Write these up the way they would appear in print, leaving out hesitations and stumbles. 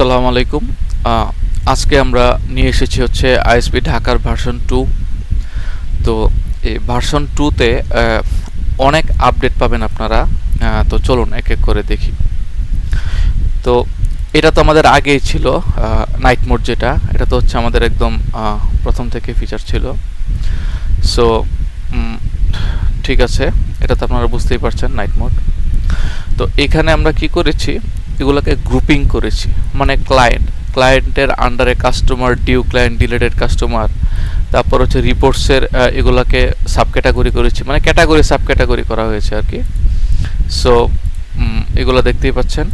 আসসালামু আলাইকুম। আজকে আমরা নিয়ে এসেছি হচ্ছে আইএসপি ঢাকার ভার্সন 2। তো এই ভার্সন 2তে অনেক আপডেট পাবেন আপনারা। তো চলুন এক এক করে দেখি। তো এটা তো আমাদের আগেই ছিল নাইট মোড, যেটা এটা তো হচ্ছে আমাদের একদম প্রথম থেকে ফিচার ছিল। সো ঠিক আছে, এটা তো আপনারা বুঝতেই পারছেন নাইট মোড। তো এখানে আমরা কি করেছি, এগুলোকে গ্রুপিং করেছি, মানে ক্লায়েন্টের আন্ডারে customer, due client, deleted customer, তারপর হচ্ছে রিপোর্টসের এগুলোকে সাব ক্যাটাগরি করেছি, মানে ক্যাটাগরি সাব ক্যাটাগরি করা হয়েছে আর কি। সো এগুলো দেখতেই পাচ্ছেন।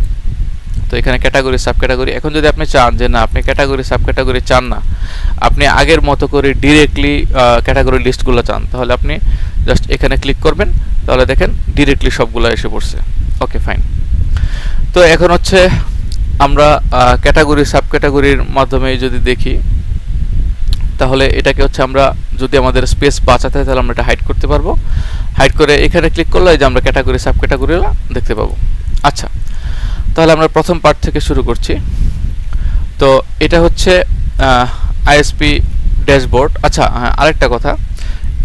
তো এখানে ক্যাটাগরি সাব ক্যাটাগরি। এখন যদি আপনি চান যে না, আপনি ক্যাটাগরি সাব ক্যাটাগরি চান না, আপনি আগের মতো করে ডিরেক্টলি ক্যাটাগরি লিস্টগুলো চান, তাহলে আপনি জাস্ট এখানে ক্লিক করবেন, তাহলে দেখেন ডিরেক্টলি সবগুলো এসে পড়ছে। ওকে, ফাইন। তো এখন হচ্ছে আমরা ক্যাটাগরি সাব ক্যাটাগরির মাধ্যমে যদি দেখি, তাহলে এটাকে হচ্ছে আমরা যদি আমাদের স্পেস বাঁচাতে হয় তাহলে আমরা এটা হাইড করতে পারবো। হাইড করে এখানে ক্লিক করলে যে আমরা ক্যাটাগরি সাব ক্যাটাগরিগুলো দেখতে পাবো। আচ্ছা, তাহলে আমরা প্রথম পার্ট থেকে শুরু করছি। তো এটা হচ্ছে আইএসপি ড্যাশবোর্ড। আচ্ছা, আরেকটা কথা,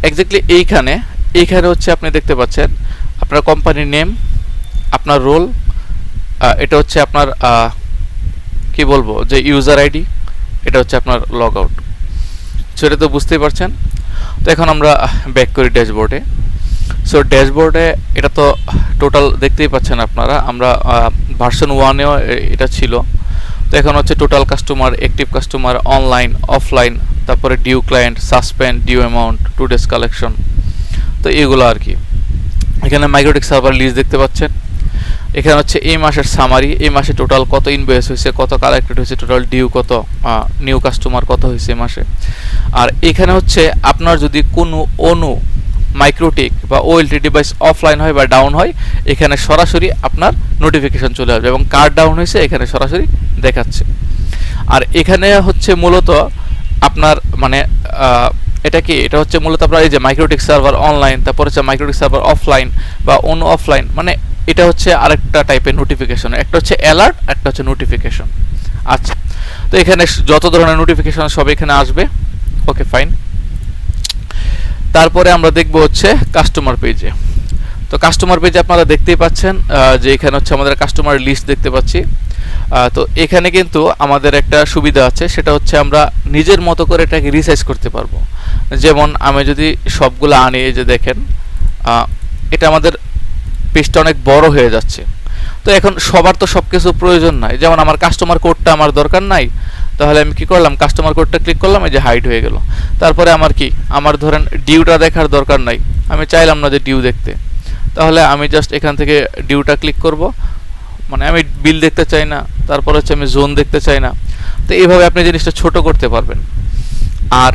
এক্স্যাক্টলি এইখানে হচ্ছে আপনি দেখতে পাচ্ছেন আপনার কোম্পানির নেম, আপনার রোল, এটা হচ্ছে আপনার কি বলবো যে ইউজার আইডি, এটা হচ্ছে আপনার লগ আউট। সেটা তো বুঝতেই পারছেন। তো এখন আমরা ব্যাক করি ড্যাশবোর্ডে। সো ড্যাশবোর্ডে এটা তো টোটাল দেখতেই পাচ্ছেন আপনারা, আমরা ভার্সন 1এও এটা ছিল। তো এখন হচ্ছে total customer, active customer, online, offline, তারপরে due client, suspend, due amount, 2 days collection, তো এগুলো আর কি। এখানে মাইক্রোটিক সার্ভার লিস্ট দেখতে পাচ্ছেন। এখানে হচ্ছে এই মাসের সামারি, এই মাসে টোটাল কত ইনভয়েস হয়েছে, কত কালেক্টেড হয়েছে, টোটাল ডিউ কত, নিউ কাস্টমার কত হয়েছে এই মাসে। আর এখানে হচ্ছে আপনার যদি কোনো মাইক্রোটিক বা ওএলটি ডিভাইস অফলাইন হয় বা ডাউন হয়, এখানে সরাসরি আপনার নোটিফিকেশন চলে আসবে, এবং কার ডাউন হয়েছে এখানে সরাসরি দেখাচ্ছে। আর এখানে হচ্ছে মূলত আপনার মানে এটা হচ্ছে মূলত আপনার এই যে মাইক্রোটিক সার্ভার অনলাইন, তারপর হচ্ছে মাইক্রোটিক সার্ভার অফলাইন বা অন্য অফলাইন, মানে এটা হচ্ছে আরেকটা টাইপের নোটিফিকেশন। একটা হচ্ছে অ্যালার্ট, একটা হচ্ছে নোটিফিকেশন। আচ্ছা, তো এখানে যত ধরনের নোটিফিকেশন সব এখানে আসবে। ওকে, ফাইন। তারপরে আমরা দেখব হচ্ছে কাস্টমার পেজে। তো কাস্টমার পেজে আপনারা দেখতেই পাচ্ছেন যে এখানে হচ্ছে আমাদের কাস্টমার লিস্ট দেখতে পাচ্ছি। তো এখানে কিন্তু আমাদের একটা সুবিধা আছে, সেটা হচ্ছে আমরা নিজের মতো করে এটাকে রিসাইজ করতে পারবো। যেমন আমি যদি সবগুলো আনি, এই যে দেখেন এটা আমাদের পেজটা অনেক বড় হয়ে যাচ্ছে। তো এখন সবার তো সব কিছু প্রয়োজন নাই, যেমন আমার কাস্টমার কোডটা আমার দরকার নাই, তাহলে আমি কি করলাম, কাস্টমার কোডটা ক্লিক করলাম, এই যে হাইড হয়ে গেল। তারপরে আমার ধরেন ডিউটা দেখার দরকার নাই, আমি চাইলাম না যে ডিউ দেখতে, তাহলে আমি জাস্ট এখান থেকে ডিউটা ক্লিক করব, মানে আমি বিল দেখতে চাই না, তারপর হচ্ছে আমি জোন দেখতে চাই না। তো এইভাবে আপনি জিনিসটা ছোট করতে পারবেন। আর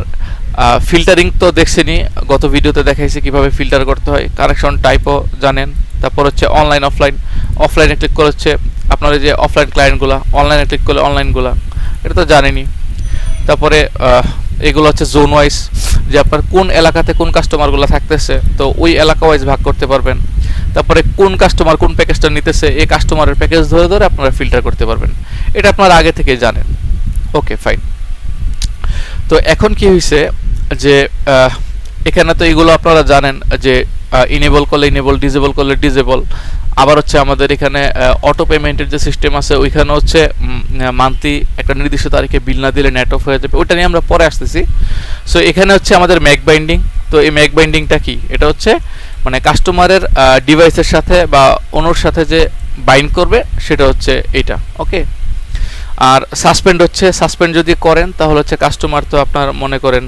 ফিল্টারিং তো দেখছেনই, গত ভিডিওতে দেখাইছি কিভাবে ফিল্টার করতে হয়। কানেকশন টাইপও জানেন। তারপর হচ্ছে অনলাইন অফলাইনে ক্লিক করে হচ্ছে আপনার যে অফলাইন ক্লায়েন্টগুলো, অনলাইনে ক্লিক করলে অনলাইনগুলো, এটা তো জানেনই। তারপরে এগুলো হচ্ছে জোন ওয়াইজ, যে আপনার কোন এলাকাতে কোন কাস্টমারগুলো থাকতেছে, তো ওই এলাকা ওয়াইজ ভাগ করতে পারবেন। তারপরে কোন কাস্টমার কোন প্যাকেজটা নিতেছে, এই কাস্টমারের প্যাকেজ ধরে ধরে আপনারা ফিল্টার করতে পারবেন। এটা আপনারা আগে থেকে জানেন। ওকে, ফাইন। তো এখন কি হয়েছে যে এখানে তো এগুলো আপনারা জানেন যে ইনেবল করলে ইনেবল, ডিসেবল করলে ডিসেবল। আবার হচ্ছে আমাদের এখানে অটো পেমেন্টের যে সিস্টেম আছে, ওইখানে হচ্ছে মান্থলি একটা নির্দিষ্ট তারিখে বিল না দিলে নেট অফ হয়ে যাবে, ওইটা নিয়ে আমরা পরে আসতেছি। সো এখানে হচ্ছে আমাদের ম্যাক বাইন্ডিং। তো এই ম্যাক বাইন্ডিংটা কি, এটা হচ্ছে মানে কাস্টমারের ডিভাইসের সাথে বা ওনার সাথে যে বাইন্ড করবে, সেটা হচ্ছে এইটা। ওকে। আর সাসপেন্ড যদি করেন, তাহলে হচ্ছে কাস্টমার তো আপনার মনে করেন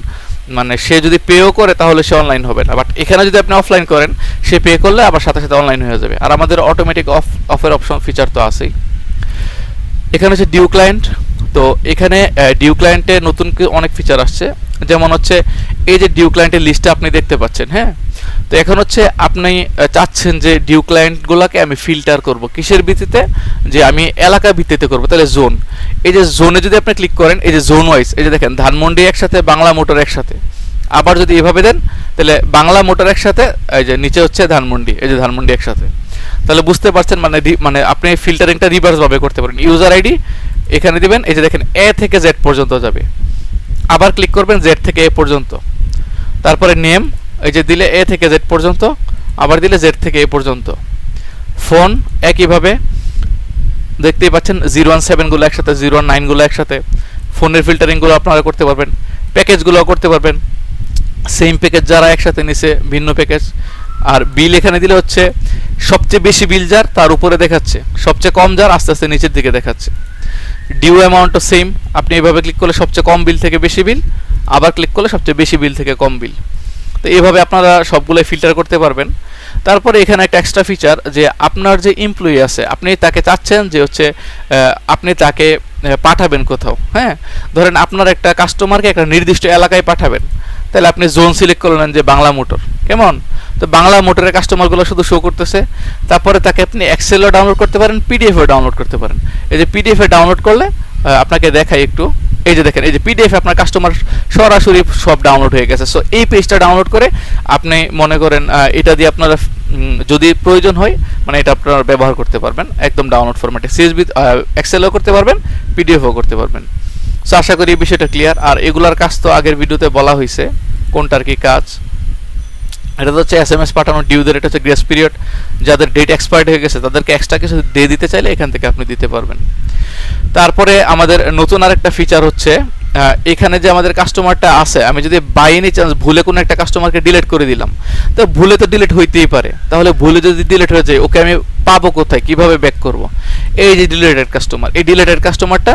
মানে সে যদি পেও করে তাহলে সে অনলাইন হবে না, বাট এখানে যদি আপনি অফলাইন করেন, সে পে করলে আবার সাথে সাথে অনলাইন হয়ে যাবে। আর আমাদের অটোমেটিক অফের অপশন ফিচার তো আছেই। এখানে হচ্ছে ডিউ ক্লায়েন্ট। তো এখানে ডিউ ক্লায়েন্টে নতুন অনেক ফিচার আসছে, যেমন হচ্ছে এই যে ডিউ ক্লায়েন্টের লিস্টটা আপনি দেখতে পাচ্ছেন। হ্যাঁ, তো এখন হচ্ছে আপনি চাচ্ছেন যে ডিউ ক্লায়েন্টগুলোকে আমি ফিল্টার করব কিসের ভিত্তিতে, যে আমি এলাকা ভিত্তিতে করব, তাহলে জোন। এই যে জোনে যদি আপনি ক্লিক করেন, এই যে জোন ওয়াইজ, এই যে দেখেন ধানমন্ডি একসাথে, বাংলা মোটর একসাথে। আবার যদি এভাবে দেন, তাহলে বাংলা মোটর একসাথে, এই যে নিচে হচ্ছে ধানমন্ডি, এই যে ধানমন্ডি একসাথে। তাহলে বুঝতে পারছেন মানে আপনি ফিল্টারিংটা রিভার্স ভাবে করতে পারেন। ইউজার আইডি এখানে দিবেন, এই যে দেখেন এ থেকে জেড পর্যন্ত যাবে। আবার ক্লিক করবেন জেড থেকে এ পর্যন্ত, তারপরে নেম এই যে দিলে এ থেকে জেড পর্যন্ত, আবার দিলে জেড থেকে এ পর্যন্ত। ফোন একইভাবে দেখতেই পাচ্ছেন 017 গুলো একসাথে, 019 গুলো একসাথে। ফোনের ফিল্টারিংগুলো আপনারা করতে পারবেন, প্যাকেজগুলো করতে পারবেন। সেম প্যাকেজ যারা একসাথে নিছে ভিন্ন প্যাকেজ। আর বিল এখানে দিলে হচ্ছে সবচেয়ে বেশি বিল যার তার উপরে দেখাচ্ছে, সবচেয়ে কম যার আস্তে আস্তে নিচের দিকে দেখাচ্ছে। ডিউ অ্যামাউন্টও সেম, আপনি এইভাবে ক্লিক করলে সবচেয়ে কম বিল থেকে বেশি বিল, আবার ক্লিক করলে সবচেয়ে বেশি বিল থেকে কম বিল। তো এইভাবে আপনারা সবগুলোই ফিল্টার করতে পারবেন। তারপরে এখানে একটা এক্সট্রা ফিচার যে আপনার যে এমপ্লয়ি আছে আপনি তাকে চাচ্ছেন যে হচ্ছে আপনি তাকে পাঠাবেন কোথাও, হ্যাঁ, ধরেন আপনার একটা কাস্টমারকে একটা নির্দিষ্ট এলাকায় পাঠাবেন, তাহলে আপনি জোন সিলেক্ট করলেন যে বাংলা মোটর, কেমন? তো বাংলা মোটরের কাস্টমারগুলো শুধু শো করতেছে। তারপরে তাকে আপনি এক্সেলও ডাউনলোড করতে পারেন, পিডিএফও ডাউনলোড করতে পারেন। এই যে পিডিএফে ডাউনলোড করলে আপনাকে দেখাই একটু, এই যে দেখেন এই যে পিডিএফ আপনার কাস্টমার সরাসরি সব ডাউনলোড হয়ে গেছে। সো এই পেজটা ডাউনলোড করে আপনি মনে করেন এটা দিয়ে আপনারা যদি প্রয়োজন হয় মানে এটা আপনারা ব্যবহার করতে পারবেন একদম ডাউনলোড ফরম্যাটে, সিএসভি এক্সেলও করতে পারবেন, পিডিএফও করতে পারবেন। সো আশা করি এই বিষয়টা ক্লিয়ার। আর এগুলার কাজ তো আগের ভিডিওতে বলা হয়েছে কোনটার কি কাজ। এটা তো হচ্ছে এসএমএস পাঠানো ডিউদের, এটা হচ্ছে গ্রেস পিরিয়ড, যাদের ডেট এক্সপায়ার্ড হয়ে গেছে তাদেরকে এক্সট্রা কিছু দিয়ে দিতে চাইলে এখান থেকে আপনি দিতে পারবেন। তারপরে আমাদের নতুন আরেকটা ফিচার হচ্ছে এখানে যে আমাদের কাস্টমারটা আছে, আমি যদি বাই এনি চান্স ভুলে কোনো একটা কাস্টমারকে ডিলিট করে দিলাম, তো ভুলে তো ডিলিট হইতেই পারে, তাহলে ভুলে যদি ডিলিট হয়ে যায় ওকে আমি পাবো কোথায়, কিভাবে ব্যাক করব? এই যে ডিলিটেড কাস্টমার, এই ডিলিটেড কাস্টমারটা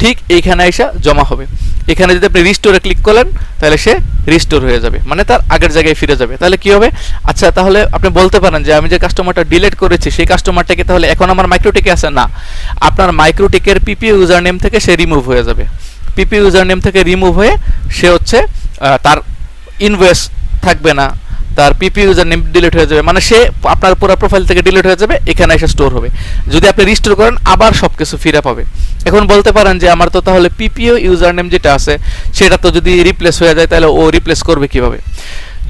ঠিক এইখানে এসে জমা হবে। এখানে যদি আপনি রিস্টোরে ক্লিক করেন তাহলে সে রিস্টোর হয়ে যাবে, মানে তার আগের জায়গায় ফিরে যাবে। তাহলে কি হবে? আচ্ছা, তাহলে আপনি বলতে পারেন যে আমি যে কাস্টমারটা ডিলিট করেছি সেই কাস্টমারটাকে তাহলে এখন আমার মাইক্রোটেকে আছে না, আপনার মাইক্রোটেকের পিপি ইউজার নেম থেকে সে রিমুভ হয়ে যাবে। পিপি ইউজার নেম থেকে রিমুভ হয়ে সে হচ্ছে তার ইনভয়েস থাকবে না, তার পিপি ইউজার নেম ডিলিট হয়ে যাবে, মানে সে আপনার পুরো প্রোফাইল থেকে ডিলিট হয়ে যাবে, এখানে এসে স্টোর হবে। যদি আপনি রিস্টোর করেন আবার সব কিছু ফিরে পাবে। এখন বলতে পারেন যে আমার তো তাহলে পিপিও ইউজার নেম যেটা আছে সেটা তো যদি রিপ্লেস হয়ে যায় তাহলে ও রিপ্লেস করবে কিভাবে?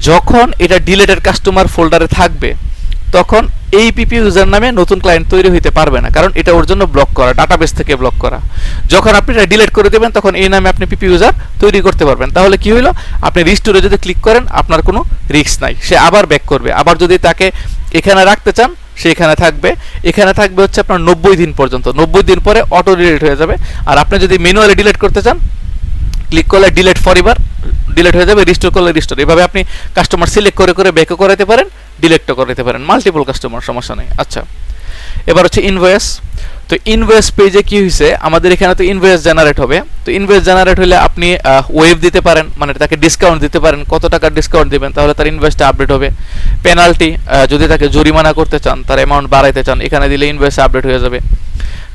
যখন এটা ডিলিটেড কাস্টমার ফোল্ডারে থাকবে তখন এই পিপি ইউজার নামে নতুন ক্লায়েন্ট তৈরি হইতে পারবে না, কারণ এটা ওর জন্য ব্লক করা, ডাটাবেস থেকে ব্লক করা। যখন আপনি এটা ডিলিট করে দেবেন তখন এই নামে আপনি পিপি ইউজার তৈরি করতে পারবেন। তাহলে কি হলো? আপনি রিস্টোরে যদি ক্লিক করেন আপনার কোনো রিস্ক নাই, সে আবার ব্যাক করবে। আবার যদি তাকে এখানে রাখতে চান সে এখানে থাকবে, এখানে থাকবে হচ্ছে আপনার 90 দিন পর্যন্ত। 90 দিন পরে অটো ডিলিট হয়ে যাবে। আর আপনি যদি ম্যানুয়ালি ডিলিট করতে চান ক্লিক করলে ডিলিট ফর এভার ডিলিট হয়ে যাবে, রিস্টোর করলে রিস্টোর। এভাবে আপনি কাস্টমার সিলেক্ট করে করে ব্যাকও করাতে পারেন, ডিলিটও করাতে পারেন, মাল্টিপল কাস্টমার, সমস্যা নেই। আচ্ছা, এবার হচ্ছে ইনভয়েস। তো ইনভয়েস পেজে কি হয়েছে, আমাদের এখানে তো ইনভয়েস জেনারেট হবে। তো ইনভয়েস জেনারেট হলে আপনি ওয়েভ দিতে পারেন, মানে তাকে ডিসকাউন্ট দিতে পারেন, কত টাকার ডিসকাউন্ট দিবেন তাহলে তার ইনভয়েসটা আপডেট হবে। পেনাল্টি, যদি তাকে জরিমানা করতে চান, তার অ্যামাউন্ট বাড়াইতে চান, এখানে দিলে ইনভয়েস আপডেট হয়ে যাবে।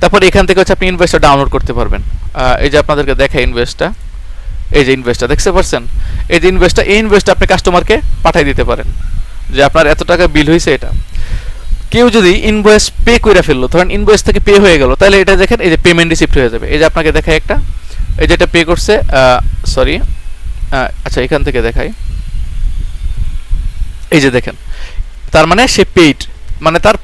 তারপর এখান থেকে হচ্ছে আপনি ইনভয়েসটা ডাউনলোড করতে পারবেন। এই যে আপনাদেরকে দেখায় ইনভয়েসটা, এই যে ইনভয়েসটা দেখতে পাচ্ছেন, এই যে ইনভয়েসটা, এই ইনভয়েসটা আপনি কাস্টমারকে পাঠিয়ে দিতে পারেন যে আপনার এত টাকা বিল হয়েছে। এটা কেউ যদি ইনভয়েস পে করে ফেললো, ধরেন ইনভয়েস থেকে পে হয়ে গেল, তাহলে এটা দেখেন এই যে পেমেন্ট রিসিপ্ট হয়ে যাবে। এই যে আপনাকে দেখায় একটা, এই যেটা পে করছে, সরি, আচ্ছা এখান থেকে দেখাই, এই যে দেখেন, তার মানে সে পেইড, মানে তার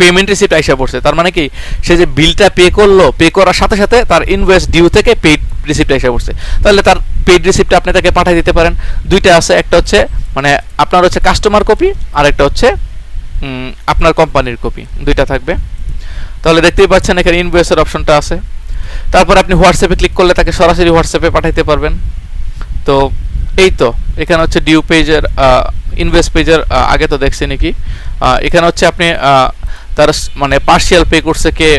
পেমেন্ট রিসিপ্ট আইসা পড়ছে। তার মানে কি, সে যে বিলটা পে করলো, পে করার সাথে সাথে তার ইনভয়েস ডিউ থেকে পেইড রিসিপ্ট আইসা পড়ছে, তাহলে তার পেইড রিসিপ্টটা আপনি তাকে পাঠিয়ে দিতে পারেন। দুইটা আছে, একটা হচ্ছে মানে আপনার হচ্ছে কাস্টমার কপি, আর একটা হচ্ছে আপনার কোম্পানির কপি, দুইটা থাকবে। তাহলে দেখতেই পাচ্ছেন এখানে ইনভয়েসের অপশনটা আছে। তারপর আপনি হোয়াটসঅ্যাপে ক্লিক করলে তাকে সরাসরি হোয়াটসঅ্যাপে পাঠাইতে পারবেন। তো এই তো এখানে হচ্ছে ডিউ পেজের ইনভয়েস পেজের আগে তো দেখছি নাকি, এখানে হচ্ছে আপনি তার মানে পার্শিয়াল পে করছে কে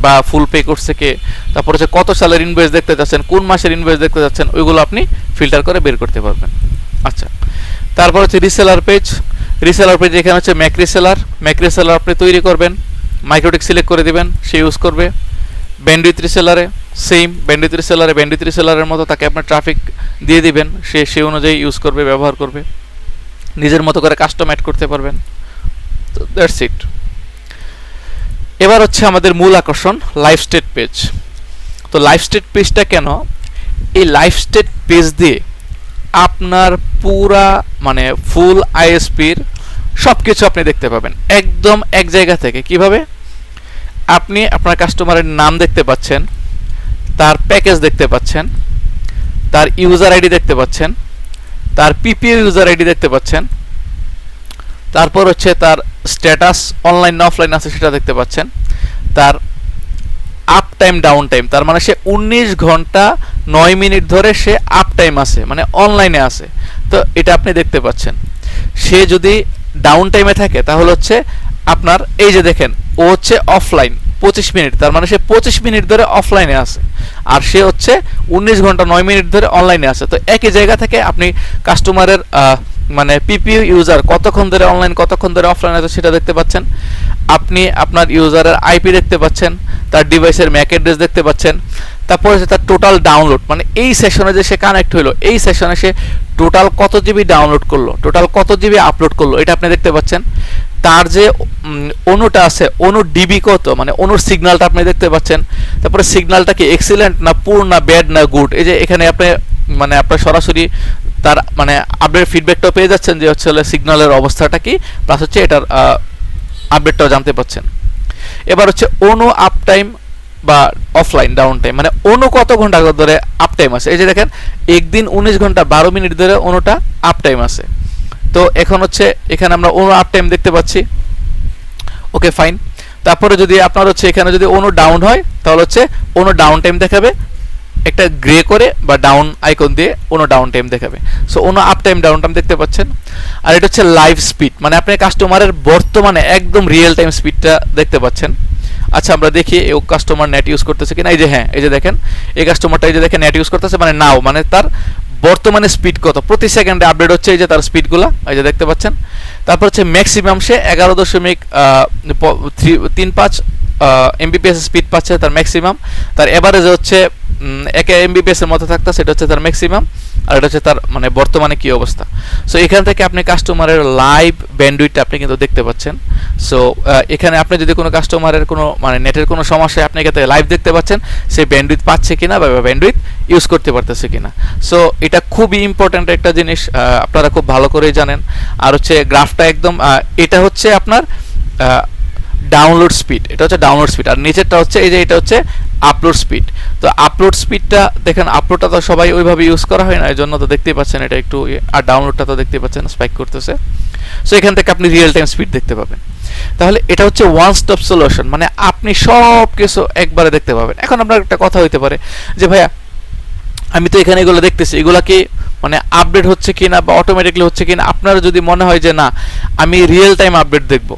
বা ফুল পে করছে কে, তারপর হচ্ছে কত সালের ইনভয়েস দেখতে যাচ্ছেন, কোন মাসের ইনভয়েস দেখতে যাচ্ছেন, ওইগুলো আপনি ফিল্টার করে বের করতে পারবেন। আচ্ছা, তারপর হচ্ছে রিসেলার পেজ। রিসেলার পেজ এখানে হচ্ছে ম্যাক রিসেলার আপনি তৈরি করবেন, মাইক্রোটেক সিলেক্ট করে দিবেন, সে ইউজ করবে। ব্যান্ডউইথ রিসেলারে সেম, ব্যান্ডউইথ রিসেলারের মতো তাকে আপনার ট্রাফিক দিয়ে দিবেন, সে অনুযায়ী ইউজ করবে, ব্যবহার করবে, নিজের মতো করে কাস্টম অ্যাড করতে পারবেন। তো দ্যাটস ইট। এবার হচ্ছে আমাদের মূল আকর্ষণ লাইভ স্টেট পেজ। তো লাইভ স্টেট পেজটা কেন, এই লাইভ স্টেট পেজ দিয়ে আপনার পুরা মানে ফুল আইএসপির সব কিছু আপনি দেখতে পাবেন একদম এক জায়গা থেকে। কিভাবে? আপনি আপনার কাস্টমারের নাম দেখতে পাচ্ছেন, তার প্যাকেজ দেখতে পাচ্ছেন, তার ইউজার আইডি দেখতে পাচ্ছেন, তার পিপিইউ ইউজার আইডি দেখতে পাচ্ছেন, তারপর হচ্ছে তার স্ট্যাটাস অনলাইন না অফলাইন আছে সেটা দেখতে পাচ্ছেন, তার আপ টাইম ডাউন টাইম, তার মানে সে 19 ঘন্টা 9 মিনিট ধরে সে আপ টাইম আছে, মানে অনলাইনে আছে, তো এটা আপনি দেখতে পাচ্ছেন। সে যদি ডাউন টাইমে থাকে তাহলে হচ্ছে আপনার এই যে দেখেন ও হচ্ছে অফলাইন 25 মিনিট, তার মানে সে 25 মিনিট ধরে অফলাইনে আছে, আর সে হচ্ছে 19 ঘন্টা 9 মিনিট ধরে অনলাইনে আছে। তো একই জায়গা থেকে আপনি কাস্টমারের মানে পিপিইউ ইউজার কতক্ষণ ধরে অনলাইন কতক্ষণ ধরে অফলাইন আছে সেটা দেখতে পাচ্ছেন। আপনি আপনার ইউজারের আইপি দেখতে পাচ্ছেন, তার ডিভাইসের ম্যাক অ্যাড্রেস দেখতে পাচ্ছেন, তারপরে হচ্ছে তার টোটাল ডাউনলোড, মানে এই সেশনে যে সে কানেক্ট হলো এই সেশনে সে টোটাল কত জিবি ডাউনলোড করলো, টোটাল কত জিবি আপলোড করলো, এটা আপনি দেখতে পাচ্ছেন। তার যে অনুটা আছে অনুর ডিবি কত, মানে অনুর সিগন্যালটা আপনি দেখতে পাচ্ছেন। তারপরে সিগন্যালটা কি এক্সিলেন্ট না পুর না ব্যাড না গুড, এই যে এখানে আপনি মানে আপনার সরাসরি তার মানে আপডেট ফিডব্যাকটাও পেয়ে যাচ্ছেন যে হচ্ছে সিগন্যালের অবস্থাটা কি, প্লাস হচ্ছে এটার আপডেটটাও জানতে পাচ্ছেন। এবার হচ্ছে অনু আপ টাইম বা অফলাইন ডাউন টাইম, মানে অনু কত ঘন্টা ধরে আপ টাইম আছে, এই যে দেখেন একদিন 19 ঘন্টা 12 মিনিট ধরে অনুটা আপ টাইম আছে। তো এখন হচ্ছে এখানে আমরা অনু আপ টাইম দেখতে পাচ্ছি, ওকে ফাইন। তারপরে যদি আপনার হচ্ছে এখানে যদি অনু ডাউন হয় তাহলে হচ্ছে অনু ডাউন টাইম দেখাবে একটা গ্রে করে বা ডাউন আইকন দিয়ে অনু ডাউন টাইম দেখাবে। সো অনু আপ টাইম ডাউন টাইম দেখতে পাচ্ছেন। আর এটা হচ্ছে লাইভ স্পিড, মানে আপনি কাস্টমারের বর্তমানে একদম রিয়েল টাইম স্পিডটা দেখতে পাচ্ছেন। আচ্ছা আমরা দেখি এই কাস্টমার নেট ইউজ করতেছে কিনা, এই যে হ্যাঁ এই যে দেখেন এই কাস্টমারটা এই যে দেখেন নেট ইউজ করতেছে, মানে নাও মানে তার বর্তমানে স্পিড কত, প্রতি সেকেন্ডে আপডেট হচ্ছে এই যে তার স্পিডগুলো এই যে দেখতে পাচ্ছেন। তারপর হচ্ছে ম্যাক্সিমাম সে 11.35 এমবিপিএস স্পিড পাচ্ছে তার ম্যাক্সিমাম, তার এভারেজ হচ্ছে 1 এমবিপিএস এর মতো থাকতে সেটা হচ্ছে তার ম্যাক্সিমাম, আর এটা হচ্ছে তার মানে বর্তমানে কি অবস্থা। সো এখান থেকে আপনি কাস্টমারের লাইভ ব্যান্ডউইথটা আপনি কিন্তু দেখতে পাচ্ছেন। সো এখানে আপনি যদি কোনো কাস্টমারের কোনো মানে নেটের কোনো সমস্যা আপনি এখানে লাইভ দেখতে পাচ্ছেন সে ব্যান্ডউইথ পাচ্ছে কিনা বা ব্যান্ডউইথ ইউজ করতে পারতেছে কিনা। সো এটা খুবই ইম্পর্ট্যান্ট একটা জিনিস, আপনারা খুব ভালো করেই জানেন। আর হচ্ছে গ্রাফটা একদম এটা হচ্ছে আপনার ডাউনলোড স্পিড, এটা হচ্ছে ডাউনলোড স্পিড, আর নিচেরটা হচ্ছে এই যে এটা হচ্ছে আপলোড স্পিড। তো আপলোড স্পিডটা দেখেন, আপলোডটা তো সবাই ওইভাবে ইউজ করা হয় না, এই জন্য তো দেখতেই পাচ্ছেন এটা একটু, আর ডাউনলোডটা তো দেখতেই পাচ্ছেন স্পাইক করতেছে। সো এখান থেকে আপনি রিয়েল টাইম স্পিড দেখতে পাবেন। তাহলে এটা হচ্ছে ওয়ান স্টপ সলিউশন, মানে আপনি সব কিছু একবারে দেখতে পাবেন। এখন আপনার একটা কথা হইতে পারে যে ভাইয়া আমি তো এখানে এগুলো দেখতেছি, এগুলা কি মানে আপডেট হচ্ছে কিনা বা অটোমেটিকলি হচ্ছে কিনা। আপনার যদি মনে হয় যে না আমি রিয়েল টাইম আপডেট দেখবো,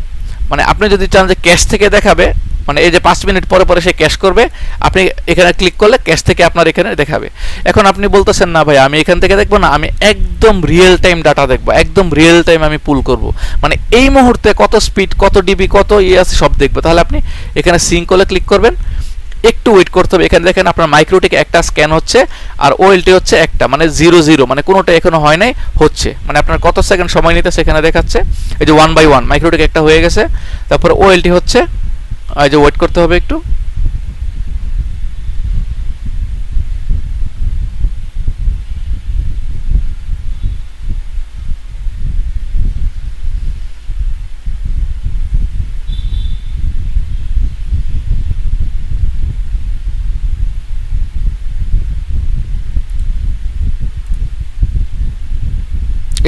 মানে আপনি যদি চান যে ক্যাশ থেকে দেখাবে, মানে এই যে 5 মিনিট পরে পরে সে ক্যাশ করবে, আপনি এখানে ক্লিক করলে ক্যাশ থেকে আপনার এখানে দেখাবে। এখন আপনি বলতেছেন না ভাই আমি এখান থেকে দেখবো না, আমি একদম রিয়েল টাইম ডাটা দেখবো, একদম রিয়েল টাইম আমি পুল করব, মানে এই মুহূর্তে কত স্পিড কত ডিবি কত আছে সব দেখবো। তাহলে আপনি এখানে সিঙ্ক করলে ক্লিক করবেন, একটু ওয়েট করতে হবে। এখানে দেখেন আপনার মাইক্রোটিক একটা স্ক্যান হচ্ছে আর ওএলটি হচ্ছে একটা, মানে 00, মানে কোনোটা এখনো হয় নাই, হচ্ছে মানে আপনার কত সেকেন্ড সময় নিতে সেখানে দেখাচ্ছে। এই যে 1/1 মাইক্রোটিক একটা হয়ে গেছে, তারপরে ওএলটি হচ্ছে, এই যে ওয়েট করতে হবে একটু।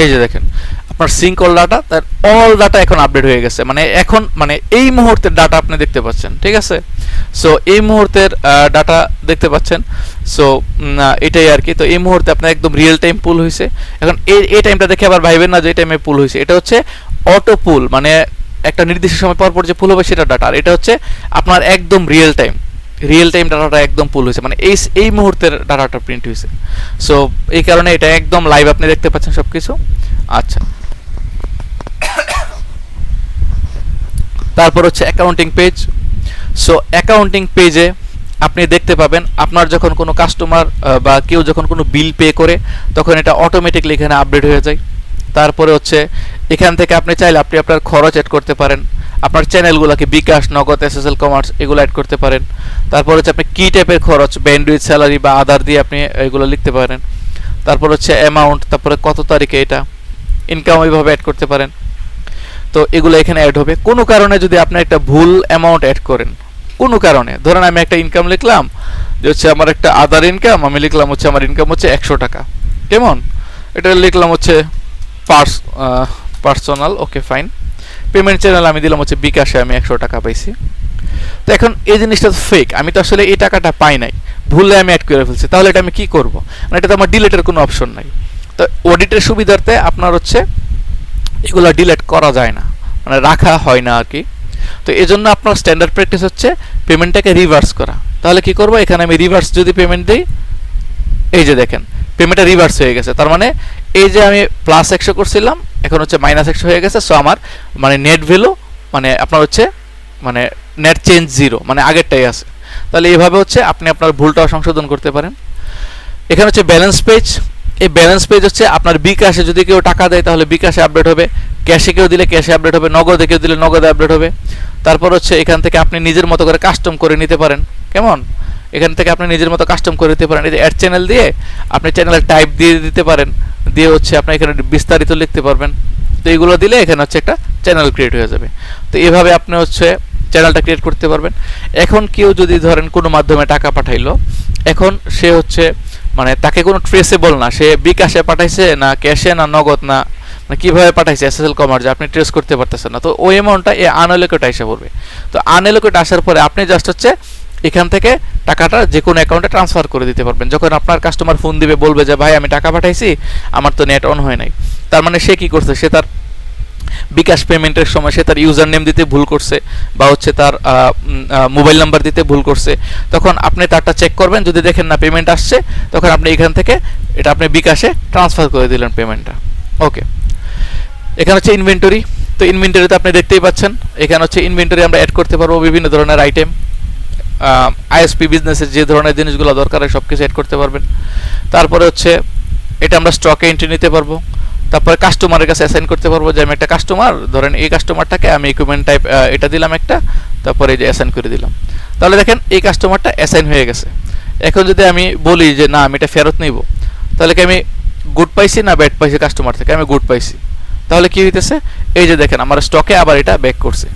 এই যে দেখেন আপনার সিঙ্ক অল ডাটা, তার অল ডাটা এখন আপডেট হয়ে গেছে, মানে এখন মানে এই মুহূর্তের ডাটা আপনি দেখতে পাচ্ছেন, ঠিক আছে। সো এই মুহূর্তের ডাটা দেখতে পাচ্ছেন। সো এটাই আর কি। তো এই মুহূর্তে আপনার একদম রিয়েল টাইম পুল হয়েছে। এখন এই টাইমটা দেখে আবার ভাইবেন না যে এই টাইমে পুল হয়েছে, এটা হচ্ছে অটো পুল, মানে একটা নির্দিষ্ট সময় পর পর যে পুল হবে সেটা ডাটা, আর এটা হচ্ছে আপনার একদম রিয়েল টাইম ডাটাটা একদম পুল হয়েছে, মানে এই মুহূর্তের ডাটাটা প্রিন্ট হয়েছে। সো এই কারণে এটা একদম লাইভ আপনি দেখতে পাচ্ছেন সব কিছু। আচ্ছা, তারপর হচ্ছে অ্যাকাউন্টিং পেজ। সো অ্যাকাউন্টিং পেজে আপনি দেখতে পাবেন আপনার যখন কোনো কাস্টমার বা কেউ যখন কোনো বিল পে করে তখন এটা অটোমেটিকলি এখানে আপডেট হয়ে যায়। তারপরে হচ্ছে এখান থেকে আপনি চাইলে আপনি আপনার খরচ অ্যাড করতে পারেন, আপনার চ্যানেলগুলোকে বিকাশ, নগদ, এসএসএল কমার্স এগুলো অ্যাড করতে পারেন। তারপর হচ্ছে আপনি কী টাইপের খরচ, ব্যান্ডউইথ, স্যালারি বা আদার দিয়ে আপনি এগুলো লিখতে পারেন। তারপর হচ্ছে অ্যামাউন্ট, তারপরে কত তারিখে এটা, ইনকাম ওইভাবে অ্যাড করতে পারেন। তো এগুলো এখানে অ্যাড হবে। কোনো কারণে যদি আপনি একটা ভুল অ্যামাউন্ট অ্যাড করেন, কোনো কারণে ধরেন আমি একটা ইনকাম লিখলাম যে হচ্ছে আমার একটা আদার ইনকাম, আমি লিখলাম হচ্ছে আমার ইনকাম হচ্ছে 100 টাকা, কেমন, এটা লিখলাম হচ্ছে personal, okay fine. Payment channel আমি দিলাম হচ্ছে বিকাশে, আমি 100 টাকা পাইছি। তো এখন এই জিনিসটা ফেক, আমি তো আসলে এই টাকাটা পাই নাই, ভুলে আমি অ্যাড করে ফেলছি, তাহলে এটা আমি কি করব? মানে এটা তো আমার ডিলিটের কোনো অপশন নাই। তো অডিটের সুবিধার্থে আপনার হচ্ছে এগুলো ডিলিট করা যায় না, মানে রাখা হয় না আর কি। তো এই জন্য আপনার স্ট্যান্ডার্ড প্র্যাকটিস হচ্ছে পেমেন্টটাকে রিভার্স করা। তাহলে কি করব, এখানে আমি রিভার্স যদি পেমেন্ট দিই, এই যে দেখেন পেমেন্টটা রিভার্স হয়ে গেছে। তার মানে এই যে আমি প্লাস 100 করছিলাম, এখন হচ্ছে মাইনাস 100 হয়ে গেছে। সো আমার মানে নেট ভ্যালু মানে আপনার হচ্ছে মানে নেট চেঞ্জ 0, মানে আগেরটাই আছে। তাহলে এইভাবে হচ্ছে আপনি আপনার ভুলটাও সংশোধন করতে পারেন। এখানে হচ্ছে ব্যালেন্স পেজ। এই ব্যালেন্স পেজ হচ্ছে আপনার বিকাশে যদি কেউ টাকা দেয় তাহলে বিকাশে আপডেট হবে, ক্যাশে কেউ দিলে ক্যাশে আপডেট হবে, নগদে কেউ দিলে নগদে আপডেট হবে। তারপর হচ্ছে এখান থেকে আপনি নিজের মতো করে কাস্টম করে নিতে পারেন, কেমন, এখান থেকে আপনি নিজের মতো কাস্টম করে দিতে পারেন। এই যে অ্যাড চ্যানেল দিয়ে আপনি চ্যানেলের টাইপ দিয়ে দিতে পারেন, দিয়ে হচ্ছে আপনি এখানে বিস্তারিত লিখতে পারবেন। তো এইগুলো দিলে এখানে হচ্ছে একটা চ্যানেল ক্রিয়েট হয়ে যাবে। তো এইভাবে আপনি হচ্ছে চ্যানেলটা ক্রিয়েট করতে পারবেন। এখন কেউ যদি ধরেন কোনো মাধ্যমে টাকা পাঠাইলো, এখন সে হচ্ছে মানে তাকে কোনো ট্রেসেবল না, সে বিকাশে পাঠাইছে না ক্যাশে না নগদ না মানে কীভাবে পাঠাইছে এসএসএল কমার্স, আপনি ট্রেস করতে পারতেছেন না। তো ওই অ্যামাউন্টটা এই আনএলোকেট এসে পড়বে। তো আনএলোকেট আসার পরে আপনি জাস্ট হচ্ছে এখান থেকে টাকাটা যে কোনো অ্যাকাউন্টে ট্রান্সফার করে দিতে পারবেন। যখন আপনার কাস্টমার ফোন দিবে বলবে যে ভাই আমি টাকা পাঠাইছি, আমার তো নেট অন হয় নাই, তার মানে সে কী করছে, সে তার বিকাশ পেমেন্টের সময় সে তার ইউজার নেম দিতে ভুল করছে বা হচ্ছে তার মোবাইল নাম্বার দিতে ভুল করছে। তখন আপনি তারটা চেক করবেন, যদি দেখেন না পেমেন্ট আসছে, তখন আপনি এখান থেকে এটা আপনি বিকাশে ট্রান্সফার করে দিলেন পেমেন্টটা। ওকে, এখানে হচ্ছে ইনভেন্টরি। তো ইনভেন্টরিতে আপনি দেখতেই পাচ্ছেন, এখানে হচ্ছে ইনভেন্টরি আমরা অ্যাড করতে পারবো বিভিন্ন ধরনের আইটেম। আইএসপি বিজনেসের যে ধরনের জিনিসগুলো দরকার হয় সব কিছু অ্যাড করতে পারবেন। তারপরে হচ্ছে এটা আমরা স্টকে এন্ট্রি নিতে পারবো। তারপরে কাস্টমারের কাছে অ্যাসাইন করতে পারবো যে আমি একটা কাস্টমার, ধরেন এই কাস্টমারটাকে আমি ইকুইপমেন্ট টাইপ এটা দিলাম একটা, তারপরে এই যে অ্যাসাইন করে দিলাম। তাহলে দেখেন এই কাস্টমারটা অ্যাসাইন হয়ে গেছে। এখন যদি আমি বলি যে না আমি এটা ফেরত নিব, তাহলে কি আমি গুড পাইছি না ব্যাড পাইছি কাস্টমার থেকে? আমি গুড পাইছি। তাহলে কি হইতেছে, এই যে দেখেন আমার স্টকে আবার এটা ব্যাক করছে।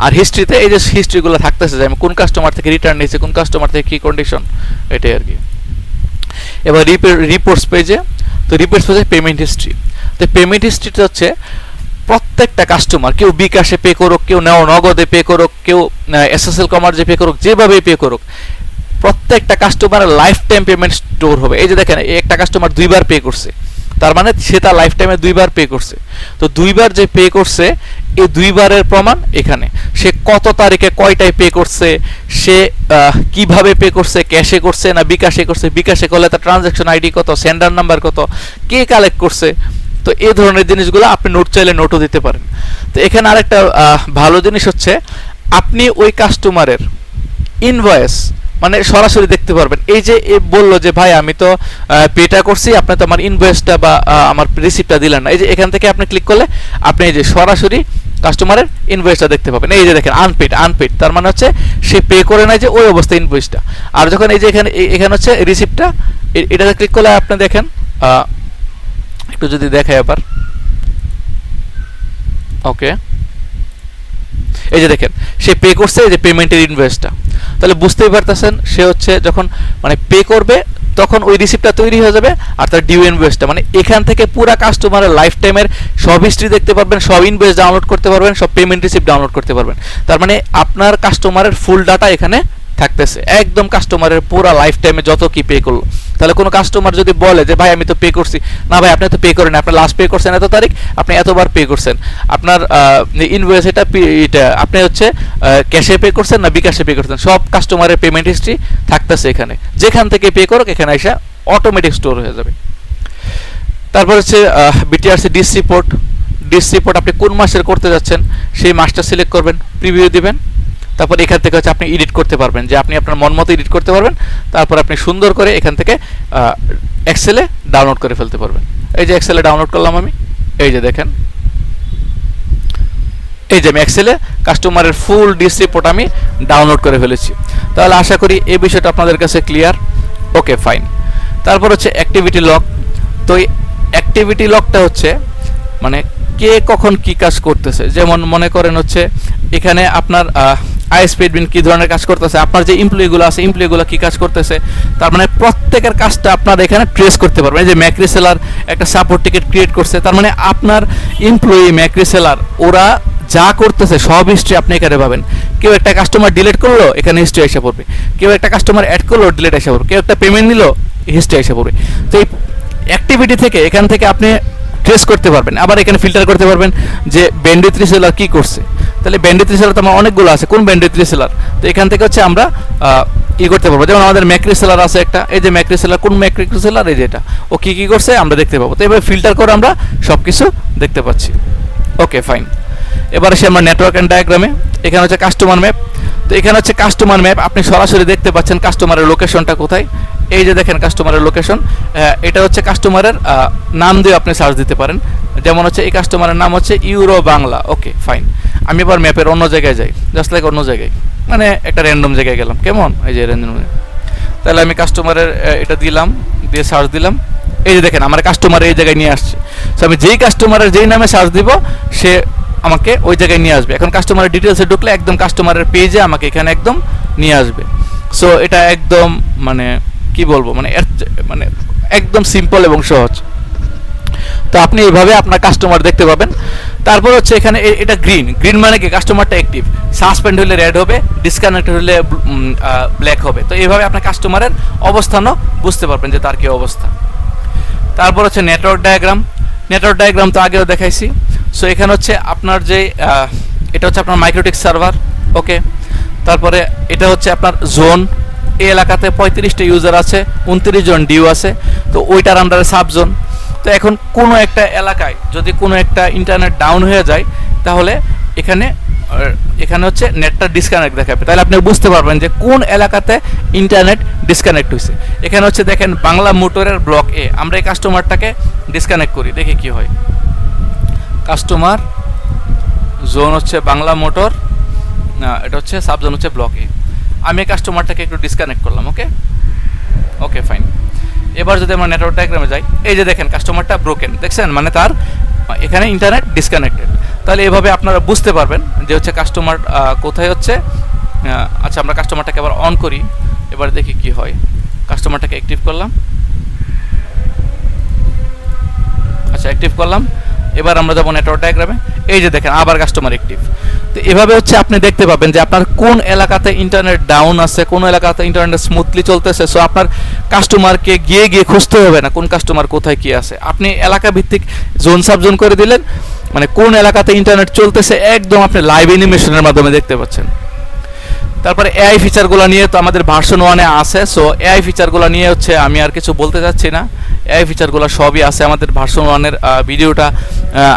আর হিস্ট্রিতে এই যে হিস্ট্রিগুলো থাকতেছে যে আমি কোন কাস্টমার থেকে রিটার্ন নিয়েছি, কোন কাস্টমার থেকে কী কন্ডিশন, এটাই আর কি। এবার রিপোর্টস পেজে, তো রিপোর্টস পেজে পেমেন্ট হিস্ট্রি। তো পেমেন্ট হিস্ট্রিটা হচ্ছে প্রত্যেকটা কাস্টমার, কেউ বিকাশে পে করুক, কেউ নগদে পে করুক, কেউ এসএসএল কমার্সে পে করুক, যেভাবে পে করুক, প্রত্যেকটা কাস্টমারের লাইফ টাইম পেমেন্ট স্টোর হবে। এই যে দেখেন একটা কাস্টমার 2বার পে করছে, তার মানে সে তার লাইফ টাইমে 2বার পে করছে। তো 2বার যে পে করছে, এই 2বারের প্রমাণ এখানে। সে কত তারিখে কয়টায় পে করছে, সে কিভাবে পে করছে, ক্যাশে করছে না বিকাশে করছে, বিকাশে করলে তার ট্রানজ্যাকশন আইডি কত, সেন্ডার নাম্বার কত, কে কালেক্ট করছে। তো এই ধরনের জিনিসগুলো আপনি নোট চাইলে নোটও দিতে পারেন। তো এখানে আরেকটা ভালো জিনিস হচ্ছে আপনি ওই কাস্টমারের ইনভয়েস মানে সরাসরি দেখতে পারবেন। এই যে বললো যে ভাই আমি তো পেটা করছি, আপনি তো আমার ইনভয়েসটা বা আমার রিসিপ্টটা দিলেন না। এই যে এখান থেকে আপনি ক্লিক করলে আপনি এই যে সরাসরি কাস্টমারের ইনভয়েসটা দেখতে পাবেন। এই যে দেখেন আনপেড, তার মানে হচ্ছে সে পে করে নাই যে ওই অবস্থা ইনভয়েসটা। আর যখন এই যে এখানে হচ্ছে রিসিপ্টটা, এটাতে ক্লিক করলে আপনি দেখেন, একটু যদি দেখাই আবার, ওকে এই যে দেখেন সে পে করছে, এই যে পেমেন্টের ইনভয়েসটা। তাহলে বুঝতেই পারতেছেন সে হচ্ছে যখন মানে পে করবে তখন ওই রিসিপ্টটা তৈরি হয়ে যাবে আর তার ডিউ ইনভয়েসটা, মানে এখান থেকে পুরা কাস্টমারের লাইফ টাইমের সব হিস্ট্রি দেখতে পারবেন, সব ইনভয়েস ডাউনলোড করতে পারবেন, সব পেমেন্ট রিসিপ্ট ডাউনলোড করতে পারবেন। তার মানে আপনার কাস্টমারের ফুল ডাটা এখানে থাকতেছে, একদম কাস্টমারের পুরা লাইফ টাইমে যত কি পে করলো। তাহলে কোনো কাস্টমার যদি বলে যে ভাই আমি তো পে করছি, না ভাই আপনি তো পে করেন, আপনি লাস্ট পে করছেন এত তারিখ, আপনি এতবার পে করছেন, আপনার ইনভয়েস এটা আপনি হচ্ছে ক্যাশে পে করছেন না বিকাশে পে করছেন, সব কাস্টমারের পেমেন্ট হিস্ট্রি থাকতেছে এখানে। যেখান থেকে পে করুক এখানে এসে অটোমেটিক স্টোর হয়ে যাবে। তারপর হচ্ছে বিটিআরসি ডিস রিপোর্ট আপনি কোন মাসের করতে যাচ্ছেন সেই মাসটা সিলেক্ট করবেন, প্রিভিউ দিবেন। তারপর এখান থেকে হচ্ছে আপনি এডিট করতে পারবেন, যে আপনি আপনার মন মতো এডিট করতে পারবেন। তারপর আপনি সুন্দর করে এখান থেকে এক্সেলে ডাউনলোড করে ফেলতে পারবেন। এই যে এক্সেলে ডাউনলোড করলাম আমি, এই যে দেখেন এই যে আমি এক্সেলে কাস্টমারের ফুল ডিস রিপোর্ট আমি ডাউনলোড করে ফেলেছি। তাহলে আশা করি এই বিষয়টা আপনাদের কাছে ক্লিয়ার। Okay fine. তারপর হচ্ছে অ্যাক্টিভিটি লগ। তো এই অ্যাক্টিভিটি লগটা হচ্ছে মানে কে কখন কি কাজ করতেছে। যেমন মনে করেন হচ্ছে এখানে আপনার আইএসপি অ্যাডমিন কি ধরনের কাজ করতেছে, আপনার যে এমপ্লয়িগুলো আছে এমপ্লয়িগুলো কি কাজ করতেছে, তার মানে প্রত্যেকের কাজটা আপনারা এখানে ট্রেস করতে পারবেন। এই যে ম্যাক রিসেলার একটা সাপোর্ট টিকেট ক্রিয়েট করছে, তার মানে আপনার এমপ্লয়ি ম্যাক রিসেলার ওরা যা করতেছে সব হিস্ট্রি আপনি এখানে পাবেন। কেউ একটা কাস্টমার ডিলিট করলো, এখানে হিস্ট্রি এসে পড়বে। কেউ একটা কাস্টমার অ্যাড করলো, ডিলিট এসে পড়বে। কেউ একটা পেমেন্ট নিল, হিস্ট্রি এসে পড়বে। তো এই অ্যাক্টিভিটি থেকে এখান থেকে আপনি ট্রেস করতে পারবেন। আবার এখানে ফিল্টার করতে পারবেন যে ব্যান্ডিট রিসেলার কী করছে। তাহলে ব্যান্ডিট রিসেলার তো আমার অনেকগুলো আছে, কোন ব্যান্ডিট রিসেলার, তো এখান থেকে হচ্ছে আমরা করতে পারবো। যেমন আমাদের ম্যাক রিসেলার আছে একটা, এই যে ম্যাক রিসেলার, কোন ম্যাক রিসেলার, এই যে এটা, ও কী করছে আমরা দেখতে পাবো। তো এভাবে ফিল্টার করে আমরা সব কিছু দেখতে পাচ্ছি। Okay fine. এবার আসি আমরা নেটওয়ার্ক অ্যান্ড ডায়াগ্রামে। এখানে হচ্ছে কাস্টমার ম্যাপ। তো এখানে হচ্ছে কাস্টমার ম্যাপ, আপনি সরাসরি দেখতে পাচ্ছেন কাস্টমারের লোকেশনটা কোথায়। এই যে দেখেন কাস্টমারের লোকেশন, এটা হচ্ছে কাস্টমারের নাম দিয়ে আপনি সার্চ দিতে পারেন। যেমন হচ্ছে এই কাস্টমারের নাম হচ্ছে ইউরো বাংলা। Okay fine. আমি এবার ম্যাপের অন্য জায়গায় যাই, জাস্ট লাইক অন্য জায়গায়, মানে একটা র্যান্ডম জায়গায় গেলাম, কেমন, এই যে র্যান্ডম। তাহলে আমি কাস্টমারের এটা দিলাম, দিয়ে সার্চ দিলাম। এই যে দেখেন আমার কাস্টমার এই জায়গায় নিয়ে আসছে। সো আমি যেই কাস্টমারের যেই নামে সার্চ দিব সে আমাকে ওই জায়গায় নিয়ে আসবে। এখন কাস্টমারের ডিটেলসে ঢুকলে একদম কাস্টমারের পেজে আমাকে এখানে একদম নিয়ে আসবে। সো এটা একদম মানে কি বলবো, মানে মানে একদম সিম্পল এবং সহজ। তো আপনি এইভাবে আপনার কাস্টমার দেখতে পাবেন। তারপর হচ্ছে এখানে এটা গ্রিন, গ্রিন মানে কি কাস্টমারটা অ্যাক্টিভ, সাসপেন্ড হলে রেড হবে, ডিসকানেক্টেড হলে ব্ল্যাক হবে। তো এইভাবে আপনার কাস্টমারের অবস্থানও বুঝতে পারবেন যে তার কি অবস্থা। তারপর হচ্ছে নেটওয়ার্ক ডায়াগ্রাম। নেটওয়ার্ক ডায়াগ্রাম তো আগেও দেখাইছি। সো এখানে হচ্ছে আপনার যে এটা হচ্ছে আপনার মাইক্রোটিক সার্ভার। ওকে, তারপরে এটা হচ্ছে আপনার জোন। এই এলাকাতে 35টা ইউজার আছে, 29 জন ডিউ আছে, তো ওইটার আন্ডারে সাব জোন। তো এখন কোনো একটা এলাকায় যদি কোনো একটা ইন্টারনেট ডাউন হয়ে যায় তাহলে এখানে হচ্ছে নেটটা ডিসকানেক্ট দেখাবে। তাহলে আপনি বুঝতে পারবেন যে কোন এলাকাতে ইন্টারনেট ডিসকানেক্ট হয়েছে। এখানে হচ্ছে দেখেন বাংলা মোটরের ব্লক এ, আমরা এই কাস্টমারটাকে ডিসকানেক্ট করি, দেখি কি হয়। কাস্টমার জোন হচ্ছে বাংলা মোটর, না এটা হচ্ছে সাব জোন হচ্ছে ব্লক এ। আমি এই কাস্টমারটাকে একটু ডিসকানেক্ট করলাম। ওকে ওকে ফাইন। এবার যদি আমরা নেটওয়ার্ক ডায়াগ্রামে যাই, এই যে দেখেন কাস্টমারটা ব্রোকেন, দেখছেন মানে তার এখানে ইন্টারনেট ডিসকানেক্টেড। তাহলে এভাবে আপনারা বুঝতে পারবেন যে হচ্ছে কাস্টমার কোথায় হচ্ছে। আচ্ছা আমরা কাস্টমারটাকে আবার অন করি, এবার দেখি কি হয়। কাস্টমারটাকে অ্যাক্টিভ করলাম, আচ্ছা অ্যাক্টিভ করলাম। এবার আমরা যাবো নেটওয়ার্ক ডায়াগ্রামে। এই যে দেখেন আবার কাস্টমার অ্যাক্টিভ। তো এভাবে হচ্ছে আপনি দেখতে পাবেন যে আপনার কোন এলাকাতে ইন্টারনেট ডাউন আছে, কোন এলাকাতে ইন্টারনেট স্মুথলি চলতেছে। সো আপনার কাস্টমারকে গিয়ে খুঁজতে হবে না কোন কাস্টমার কোথায় কি আছে। আপনি এলাকা ভিত্তিক জোন সাব জোন করে দিলেন, মানে কোন এলাকাতে ইন্টারনেট চলতেছে একদম আপনি লাইভ অ্যানিমেশনের মাধ্যমে দেখতে পাচ্ছেন। তারপরে এআই ফিচারগুলো নিয়ে তো আমাদের ভার্সন 1-এ আছে। সো এআই ফিচারগুলো নিয়ে হচ্ছে আমি আর কিছু বলতে চাচ্ছি না, এআই ফিচারগুলো সবই আছে আমাদের ভার্সন 1-এর ভিডিওটা,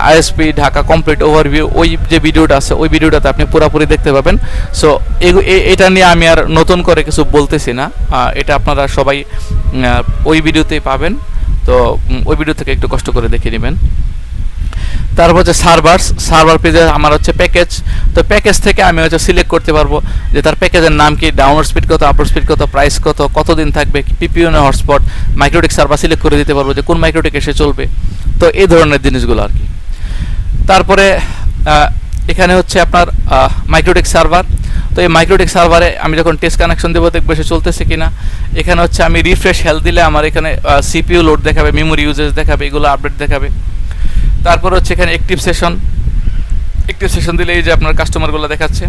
আইএসপি ঢাকা কমপ্লিট ওভারভিউ, ওই যে ভিডিওটা আছে ওই ভিডিওটাতে আপনি পুরোপুরি দেখতে পাবেন। সো এটা নিয়ে আমি আর নতুন করে কিছু বলতেছি না, এটা আপনারা সবাই ওই ভিডিওতেই পাবেন। তো ওই ভিডিও থেকে একটু কষ্ট করে দেখে নেবেন। তারপর হচ্ছে সার্ভার পেজে আমার হচ্ছে প্যাকেজ। তো প্যাকেজ থেকে আমি হচ্ছে সিলেক্ট করতে পারবো যে তার প্যাকেজের নাম কি, ডাউনলোড স্পিড কত, আপলোড স্পিড কত, প্রাইস কত, কতদিন থাকবে, পিপিও না হটস্পট, মাইক্রোটিক সার্ভার সিলেক্ট করে দিতে পারবো যে কোন মাইক্রোটিক এসে চলবে। তো এই ধরনের জিনিসগুলো আর কি। তারপরে এখানে হচ্ছে আপনার মাইক্রোটিক সার্ভার। তো এই মাইক্রোটিক সার্ভারে আমি যখন টেস্ট কানেকশন দেবো দেখবো সে চলতেছে কিনা। এখানে হচ্ছে আমি রিফ্রেশ হেলথ দিলে আমার এখানে সিপিইউ লোড দেখাবে, মেমোরি ইউজেজ দেখাবে, এগুলো আপডেট দেখাবে। তারপর হচ্ছে এখানে অ্যাক্টিভ সেশন দিলে এই যে আপনার কাস্টমারগুলো দেখাচ্ছে।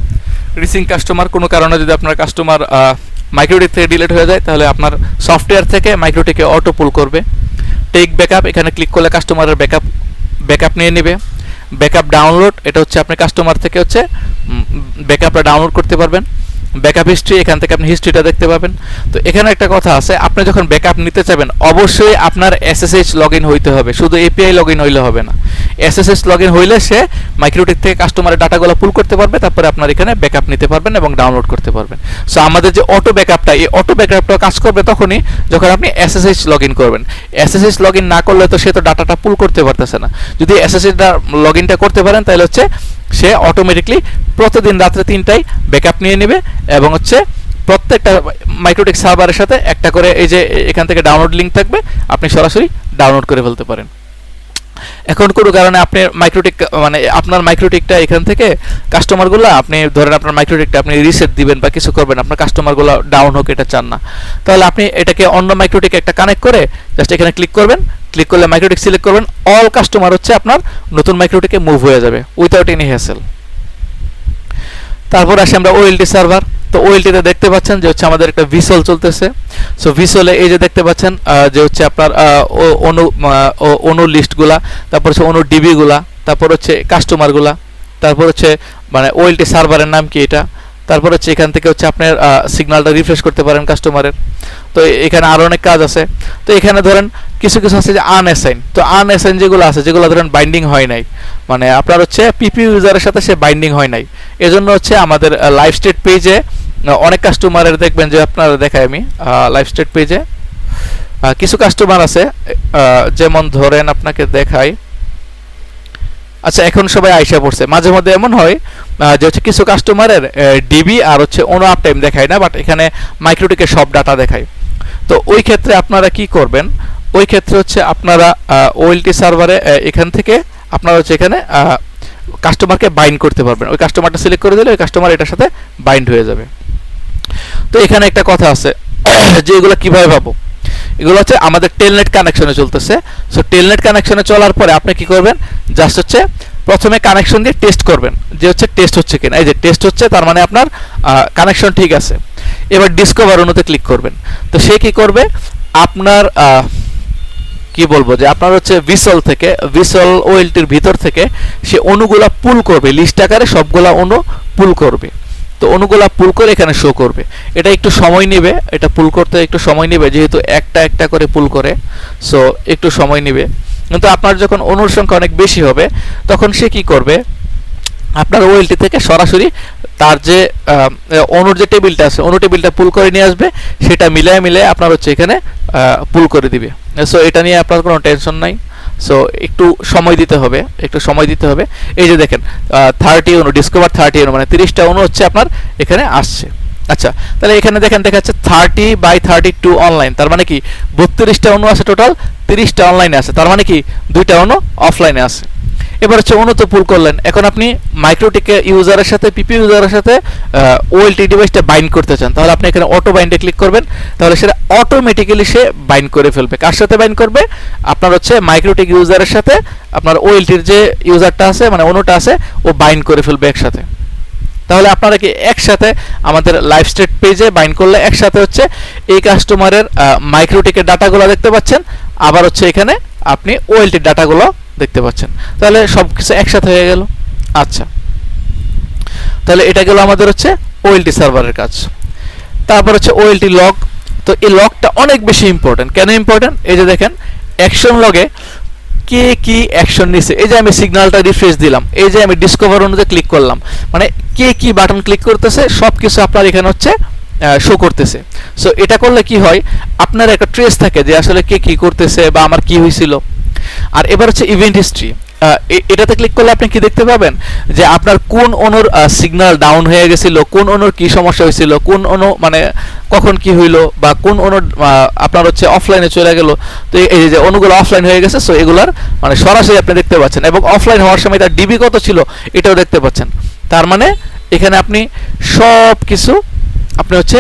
রিসিং কাস্টমার, কোনো কারণে যদি আপনার কাস্টমার মাইক্রোটিক থেকে ডিলিট হয়ে যায় তাহলে আপনার সফটওয়্যার থেকে মাইক্রোটিকে অটো পুল করবে। টেক ব্যাকআপ, এখানে ক্লিক করলে কাস্টমারের ব্যাকআপ নিয়ে নেবে। ব্যাকআপ ডাউনলোড, এটা হচ্ছে আপনি কাস্টমার থেকে হচ্ছে ব্যাকআপটা ডাউনলোড করতে পারবেন। ব্যাকআপ হিস্ট্রি, এখান থেকে আপনি হিস্ট্রিটা দেখতে পাবেন। তো এখানে একটা কথা আছে, আপনি যখন ব্যাকআপ নিতে চাবেন অবশ্যই আপনার এসএসএইচ লগইন হইতে হবে, শুধু এপিআই লগইন হইলে হবে না। এসএসএইচ লগইন হইলে সে মাইক্রোটিক থেকে কাস্টমারের ডাটাগুলো পুল করতে পারবে, তারপরে আপনার এখানে ব্যাকআপ নিতে পারবেন এবং ডাউনলোড করতে পারবেন। সো আমাদের যে অটো ব্যাকআপটা, এই অটো ব্যাকআপটা কাজ করবে তখনই যখন আপনি এসএসএইচ লগইন করবেন। এসএসএইচ লগইন না করলে তো সে তো ডাটাটা পুল করতে পারতেছে না। যদি এসএসএইচ লগইনটা করতে পারেন তাহলে হচ্ছে সে অটোমেটিকলি প্রতিদিন রাত্রে 3টায় ব্যাকআপ নিয়ে নেবে এবং হচ্ছে প্রত্যেকটা মাইক্রোটিক সার্ভারের সাথে একটা করে এই যে এখান থেকে ডাউনলোড লিঙ্ক থাকবে, আপনি সরাসরি ডাউনলোড করে ফেলতে পারেন। এখন কোনো কারণে আপনি মাইক্রোটিক মানে আপনার মাইক্রোটিকটা এখান থেকে কাস্টমারগুলো আপনি ধরেন আপনার মাইক্রোটিকটা আপনি রিসেট দিবেন বা কিছু করবেন, আপনার কাস্টমারগুলো ডাউন হোক এটা চান না, তাহলে আপনি এটাকে অন্য মাইক্রোটিকে একটা কানেক্ট করে জাস্ট এখানে ক্লিক করবেন। ক্লিক করলে মাইক্রোটিক সিলেক্ট করবেন, অল কাস্টমার হচ্ছে আপনার নতুন মাইক্রোটিকে মুভ হয়ে যাবে উইথাউট এনি হ্যাসেল। তারপর আসি আমরা ওএলটি সার্ভার। তো ওএলটিতে দেখতে পাচ্ছেন যে হচ্ছে আমাদের একটা ভিসল চলতেছে। সো ভিসলে এই যে দেখতে পাচ্ছেন যে হচ্ছে আপনার অনু লিস্টগুলা, তারপর হচ্ছে অনু ডিবিগুলা, তারপর হচ্ছে কাস্টমারগুলা, তারপর হচ্ছে মানে ওএলটি সার্ভারের নাম কি এটা, তারপর হচ্ছে এখান থেকে হচ্ছে আপনার সিগন্যালটা রিফ্রেশ করতে পারেন কাস্টমারের। তো এখানে আরও অনেক কাজ আছে। তো এখানে ধরেন কিছু কিছু আছে যে আনঅ্যাসাইন। তো আনঅ্যাসাইন যেগুলো আছে, যেগুলো ধরেন বাইন্ডিং হয় নাই, মানে আপনার হচ্ছে পিপি ইউজারের সাথে সে বাইন্ডিং হয় নাই, এজন্য হচ্ছে আমাদের লাইভ স্টেট পেজে অনেক কাস্টমারের দেখবেন যে আপনারা দেখাই আমি লাইভ স্টেট পেজে কিছু কাস্টমার আছে, যেমন ধরেন আপনাকে দেখাই। আচ্ছা, এখন সবাই আইসা পড়ছে। মাঝে মধ্যে এমন হয় যে হচ্ছে কিছু কাস্টমারের ডিবি আর হচ্ছে অনু আপ টাইম দেখায় না, বাট এখানে মাইক্রোটিকে সব ডাটা দেখায়। তো ওই ক্ষেত্রে আপনারা কি করবেন, ওই ক্ষেত্রে হচ্ছে আপনারা ওএলটি সার্ভারে এখান থেকে আপনারা হচ্ছে এখানে কাস্টমারকে বাইন্ড করতে পারবেন। ওই কাস্টমারটা সিলেক্ট করে দিলে ওই কাস্টমার এটার সাথে বাইন্ড হয়ে যাবে। তো এখানে একটা কথা আছে যে এগুলো কীভাবে পাবো, এগুলো হচ্ছে আমাদের টেলনেট কানেকশনে চলতেছে। সো টেলনেট কানেকশনে চলার পরে আপনি কি করবেন, জাস্ট হচ্ছে প্রথমে কানেকশন দিয়ে টেস্ট করবেন যে হচ্ছে টেস্ট হচ্ছে কিনা। এই যে টেস্ট হচ্ছে, তার মানে আপনার কানেকশন ঠিক আছে। এবার ডিসকভার অনুতে ক্লিক করবেন। তো সে কি করবে, আপনার কি বলবো যে আপনার হচ্ছে ভিসল থেকে, ভিসল ওএলটির ভিতর থেকে সে অনুগুলা পুল করবে, লিস্ট আকারে সবগুলা অনু পুল করবে। তো অনুগুলা পুল করে এখানে শো করবে। এটা একটু সময় নেবে, এটা পুল করতে একটু সময় নেবে, যেহেতু একটা একটা করে পুল করে, সো একটু সময় নেবে। কিন্তু আপনার যখন অনুর সংখ্যা অনেক বেশি হবে তখন সে কি করবে, আপনার ওএলটি থেকে সরাসরি তার যে অনুর যে টেবিলটা আছে, অনু টেবিলটা পুল করে নিয়ে আসবে, সেটা মিলায় মিলায় আপনার হচ্ছে এখানে পুল করে দিবে। সো এটা নিয়ে আপনার কোনো টেনশন নাই। সো একটু সময় দিতে হবে, একটু সময় দিতে হবে। এই যে দেখেন 30 অনু, ডিসকভার 30 অনু, মানে 30টা অনু হচ্ছে আপনার এখানে আসছে। আচ্ছা, তাহলে এখানে দেখেন দেখাচ্ছে 30/32 অনলাইন, তার মানে কি 32টা অনু আছে টোটাল, 30টা অনলাইনে আছে, তার মানে কি 2টা অনু অফলাইনে আছে। এবার হচ্ছে অনু তো পুল করলেন, এখন আপনি মাইক্রোটিকে ইউজারের সাথে, পিপি ইউজারের সাথে ওএলটি ডিভাইসটা বাইন্ড করতে চান, তাহলে আপনি এখানে অটো বাইন্ডে ক্লিক করবেন। তাহলে সেটা অটোমেটিক্যালি সে বাইন্ড করে ফেলবে। কার সাথে বাইন্ড করবে, আপনার হচ্ছে মাইক্রোটিক ইউজারের সাথে আপনার ওএলটির যে ইউজারটা আছে, মানে অনুটা আছে, ও বাইন্ড করে ফেলবে একসাথে। তাহলে আপনারা কি একসাথে আমাদের লাইভ স্টেট পেজে বাইন্ড করলে একসাথে হচ্ছে এই কাস্টমারের মাইক্রোটিকের ডাটাগুলো দেখতে পাচ্ছেন, আবার হচ্ছে এখানে আপনি ওএলটির ডাটাগুলো দেখতে পাচ্ছেন। তাহলে সব কিছু একসাথে হয়ে গেল। আচ্ছা, তাহলে এটা গেল আমাদের হচ্ছে ওএলটি সার্ভারের কাজ। তারপর হচ্ছে ওএলটি লগ। তো এই লগটা অনেক বেশি ইম্পর্টেন্ট। কেন ইম্পর্টেন্ট, এই যে দেখেন অ্যাকশন লগে কে কি অ্যাকশন নিছে। এই যে আমি সিগন্যালটা রিফ্রেশ দিলাম, এই যে আমি ডিসকভার অনুযায়ী ক্লিক করলাম, মানে কে কি বাটন ক্লিক করতেছে সব কিছু আপনার এখানে হচ্ছে শো করতেছে। সো এটা করলে কি হয়, আপনার একটা ট্রেস থাকে যে আসলে কে কি করতেছে বা আমার কি হয়েছিল। আর এবার হচ্ছে ইভেন্ট হিস্ট্রি। এটাতে ক্লিক করলে আপনি কি দেখতে পাবেন যে আপনার কোন অনুর সিগন্যাল ডাউন হয়ে গেছিল, কোন অনুর কি সমস্যা হয়েছিল, কোন অনু মানে কখন কি হইলো, বা কোন অনু আপনার হচ্ছে অফলাইনে চলে গেল। তো এই যে অনুগুলো অফলাইন হয়ে গেছে, সো এগুলার মানে সরাসরি আপনি দেখতে পাচ্ছেন, এবং অফলাইন হওয়ার সময় তার ডিবি কত ছিল এটাও দেখতে পাচ্ছেন। তার মানে এখানে আপনি সব কিছু আপনি হচ্ছে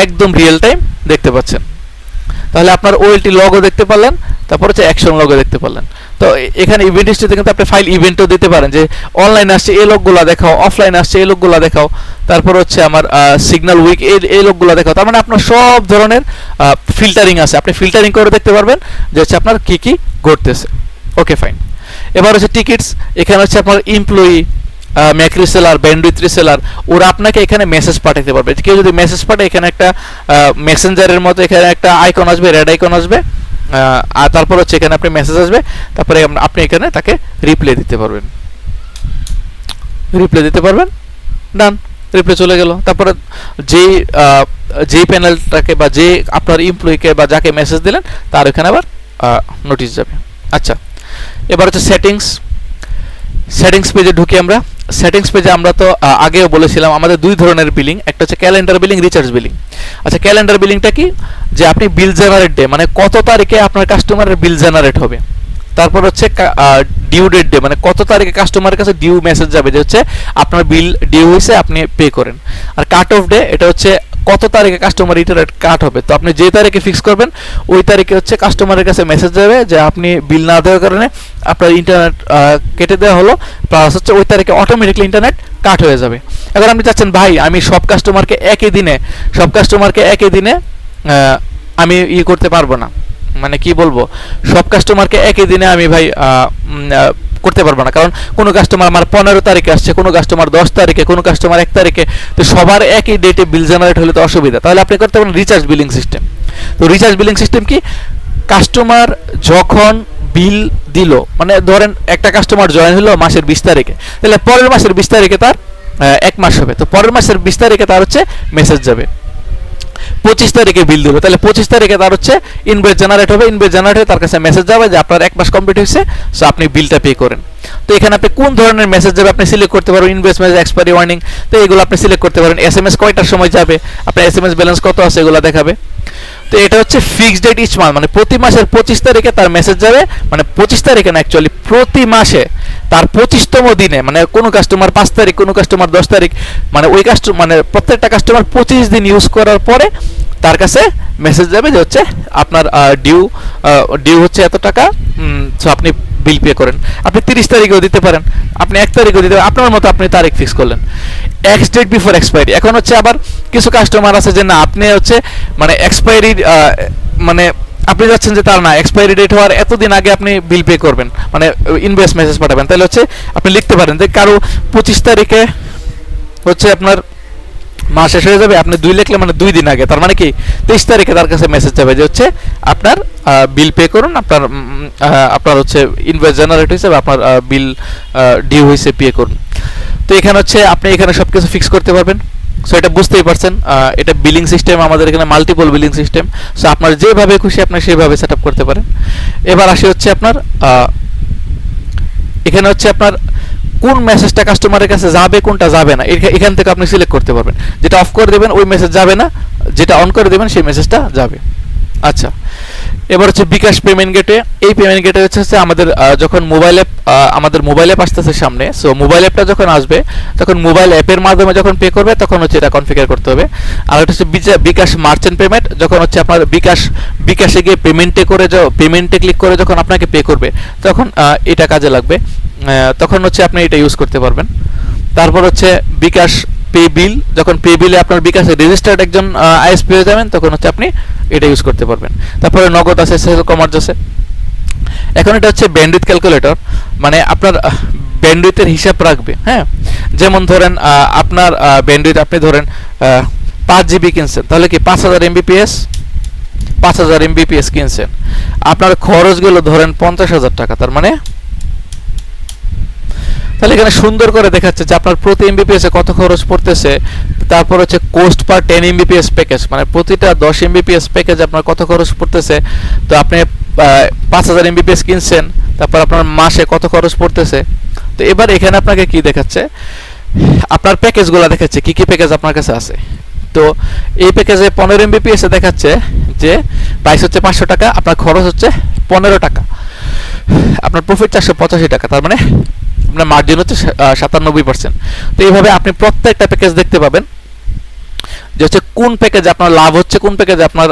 একদম রিয়েল টাইম দেখতে পাচ্ছেন। তাহলে আপনার ওএলটি লগও দেখতে পারলেন, তারপর হচ্ছে অ্যাকশন লগও দেখতে পারলেন। তো এখানে ইভেন্ট হিস্ট্রিতে কিন্তু আপনি ফাইল ইভেন্টও দিতে পারেন, যে অনলাইনে আসছে এই লোকগুলো দেখাও, অফলাইনে আসছে এই লোকগুলো দেখাও, তারপর হচ্ছে আমার সিগন্যাল উইক এই লোকগুলো দেখাও। তার মানে আপনার সব ধরনের ফিল্টারিং আছে, আপনি ফিল্টারিং করে দেখতে পারবেন যে হচ্ছে আপনার কী কী ঘটতেছে। ওকে, ফাইন। এবার হচ্ছে টিকিটস। এখানে হচ্ছে আপনার employee, Mac reseller, bandwidth reseller, ওরা আপনাকে এখানে মেসেজ পাঠাতে পারবে। কেউ যদি মেসেজ পাঠায়, এখানে একটা মেসেঞ্জারের মতো এখানে একটা আইকন আসবে, রেড আইকন আসবে, আর তারপর হচ্ছে এখানে আপনি মেসেজ আসবে, তারপরে আপনি এখানে তাকে রিপ্লাই দিতে পারবেন, ডান, রিপ্লাই চলে গেল। তারপরে যেই প্যানেলটাকে বা যে আপনার এমপ্লয়িকে বা যাকে মেসেজ দিলেন তার এখানে আবার নোটিশ যাবে। আচ্ছা, এবার হচ্ছে সেটিংস পেজে ঢুকি আমরা। সেটিংস পেজে আমরা তো আগেও বলেছিলাম আমাদের দুই ধরনের বিলিং, একটা হচ্ছে ক্যালেন্ডার বিলিং, রিচার্জ বিলিং। আচ্ছা, ক্যালেন্ডার বিলিংটা কি, যে আপনি বিল জেনারেট ডে, মানে কত তারিখে আপনার কাস্টমারের বিল জেনারেট হবে, তারপর হচ্ছে ডিউ ডেট ডে, মানে কত তারিখে কাস্টমারের কাছে ডিউ মেসেজ যাবে যে হচ্ছে আপনার বিল ডিউ হয়েছে, আপনি পে করেন। আর কাট অফ ডে, এটা হচ্ছে কত তারিখে কাস্টমার ইন্টারনেট কাট হবে। তো আপনি যে তারিখে ফিক্স করবেন ওই তারিখে হচ্ছে কাস্টমারের কাছে মেসেজ যাবে যে আপনি বিল না দেওয়ার কারণে আপনার ইন্টারনেট কেটে দেওয়া হলো, প্লাস হচ্ছে ওই তারিখে অটোমেটিকলি ইন্টারনেট কাট হয়ে যাবে। এবার আপনি চাচ্ছেন ভাই আমি সব কাস্টমারকে একই দিনে আমি করতে পারবো না, মানে কি বলবো, সব কাস্টমারকে একই দিনে আমি ভাই করতে পারবো না, কারণ কোনো কাস্টমার আমার 15 তারিখে আসছে, কোনো কাস্টমার 10 তারিখে, কোনো কাস্টমার 1 তারিখে, তো সবার একই ডেটে বিল জেনারেট হলে তো অসুবিধা। তাহলে আপনি করতে পারেন রিচার্জ বিলিং সিস্টেম। তো রিচার্জ বিলিং সিস্টেম কি, কাস্টমার যখন বিল দিল, মানে ধরেন একটা কাস্টমার জয়েন হলো মাসের 20 তারিখে, তাহলে পরের মাসের 20 তারিখে তার 1 মাস হবে, তো পরের মাসের 20 তারিখে তার হচ্ছে মেসেজ যাবে। 25 তারিখে বিল দিল, তাহলে 25 তারিখে তার হচ্ছে ইনভয়েস জেনারেট হবে, ইনভয়েস জেনারেট হয়ে তার কাছে মেসেজ যাবে যে আপনার 1 মাস কমপ্লিট হয়েছে, সো আপনি বিলটা পে করেন। তো এখানে আপনি কোন ধরনের মেসেজ যাবে আপনি সিলেক্ট করতে পারবেন, ইনভয়েস মেসেজ, এক্সপায়ারি ওয়ার্নিং, তো এগুলো আপনি সিলেক্ট করতে পারেন। এসএমএস কয়টার সময় যাবে, আপনার এসএমএস ব্যালেন্স কত আছে এগুলো দেখাবে। তো এটা হচ্ছে ফিক্সড ডেট ইচ মান্থ, মানে প্রতি মাসের 25 তারিখে তার মেসেজ যাবে, মানে 25 তারিখে না, অ্যাকচুয়ালি প্রতি মাসে তার 25তম দিনে, মানে কোনো কাস্টমার 5 তারিখ, কোনো কাস্টমার 10 তারিখ, মানে ওই মানে প্রত্যেকটা কাস্টমার 25 দিন ইউজ করার পরে তার কাছে মেসেজ যাবে যে হচ্ছে আপনার ডিউ হচ্ছে এত টাকা, সো আপনি বিল পে করেন। আপনি 30 তারিখেও দিতে পারেন, আপনি 1 তারিখেও দিতে পারেন, আপনার মতো আপনি তারিখ ফিক্স করলেন। এক্স ডেট বিফোর এক্সপায়ারি, এখন হচ্ছে আবার কিছু কাস্টমার আছে যে না আপনি হচ্ছে মানে এক্সপায়ারি, মানে আপনি যাচ্ছেন যে তার না এক্সপায়ারি ডেট হওয়ার এতদিন আগে আপনি বিল পে করবেন, মানে ইনভয়েস মেসেজ পাঠাবেন, তাহলে হচ্ছে আপনি লিখতে পারেন যে কারো 25 তারিখে হচ্ছে আপনার মাস শেষ হয়ে যাবে, আপনি 2 লিখলে মানে 2 দিন আগে, তার মানে কি 23 তারিখে তার কাছে মেসেজ যাবে যে হচ্ছে আপনার বিল পে করুন, আপনার হচ্ছে ইনভয়েস জেনারেট হয়েছে, আপনার বিল ডিউ হয়েছে, পে করুন। তো এখানে হচ্ছে আপনি এখানে সব কিছু ফিক্স করতে পারবেন। সো এটা বুঝতেই পারছেন, এটা বিলিং সিস্টেম, আমাদের এখানে মাল্টিপল বিলিং সিস্টেম। সো আপনার যেভাবে খুশি আপনি সেভাবে সেট আপ করতে পারেন। এবার আসি হচ্ছে আপনার এখানে হচ্ছে আপনার কোন মেসেজটা কাস্টমারের কাছে যাবে, কোনটা যাবে না, এখান থেকে আপনি সিলেক্ট করতে পারবেন। যেটা অফ করে দেবেন ওই মেসেজ যাবে না, যেটা অন করে দেবেন সেই মেসেজটা যাবে। আচ্ছা, এবার হচ্ছে বিকাশ পেমেন্ট গেটে। এই পেমেন্ট গেটে হচ্ছে আমাদের যখন আমাদের মোবাইল অ্যাপ আসতেছে সামনে, সো মোবাইল অ্যাপটা যখন আসবে তখন মোবাইল অ্যাপের মাধ্যমে যখন পে করবে তখন হচ্ছে এটা কনফিগার করতে হবে। আর এটা হচ্ছে বিকাশ মার্চেন্ট পেমেন্ট, যখন হচ্ছে আপনার বিকাশে গিয়ে পেমেন্টে ক্লিক করে যখন আপনাকে পে করবে তখন এটা কাজে লাগবে, তখন হচ্ছে আপনি এটা ইউজ করতে পারবেন। তারপর হচ্ছে বিকাশ পে বিল, যখন পে বিলে আপনার বিকাশে রেজিস্টার্ড একজন আইএসপি হয়ে যাবেন তখন হচ্ছে আপনি এটা ইউজ করতে পারবেন। তারপরে নগদ আছে, সেল কমার্স আছে। এখন এটা হচ্ছে ব্যান্ডউইথ ক্যালকুলেটর, মানে আপনার ব্যান্ডউইথের হিসাব রাখবে। হ্যাঁ, যেমন ধরেন আপনার ব্যান্ডউইথ আপনি ধরেন 5 জিবি কিনছেন, তাহলে কি 5000 এমবিপিএস কিনছেন, আপনার খরচ গেল ধরেন 50,000 টাকা, তার মানে তাহলে এখানে সুন্দর করে দেখাচ্ছে যে আপনার প্রতি এমবিপিএস এ কত খরচ পড়তেছে। তারপর হচ্ছে কোস্ট পার 10 এমবিপিএস প্যাকেজ, মানে প্রতিটা 10 এমবিপিএস প্যাকেজ আপনার কত খরচ পড়তেছে। তো আপনি 5000 এমবিপিএস কিনছেন, তারপর আপনার মাসে কত খরচ পড়তেছে। তো এবার এখানে আপনাকে কি দেখাচ্ছে, আপনার প্যাকেজগুলো দেখাচ্ছে কি কি প্যাকেজ আপনার কাছে আছে। তো এই প্যাকেজে 15 এমবিপিএস এ দেখাচ্ছে যে প্রাইস হচ্ছে 500 টাকা, আপনার খরচ হচ্ছে 15 টাকা, আপনার প্রফিট 485 টাকা, তার মানে আপনার মার্জিন হচ্ছে 97%। তো এইভাবে আপনি প্রত্যেকটা প্যাকেজ দেখতে পাবেন যে হচ্ছে কোন প্যাকেজে আপনার লাভ হচ্ছে, কোন প্যাকেজে আপনার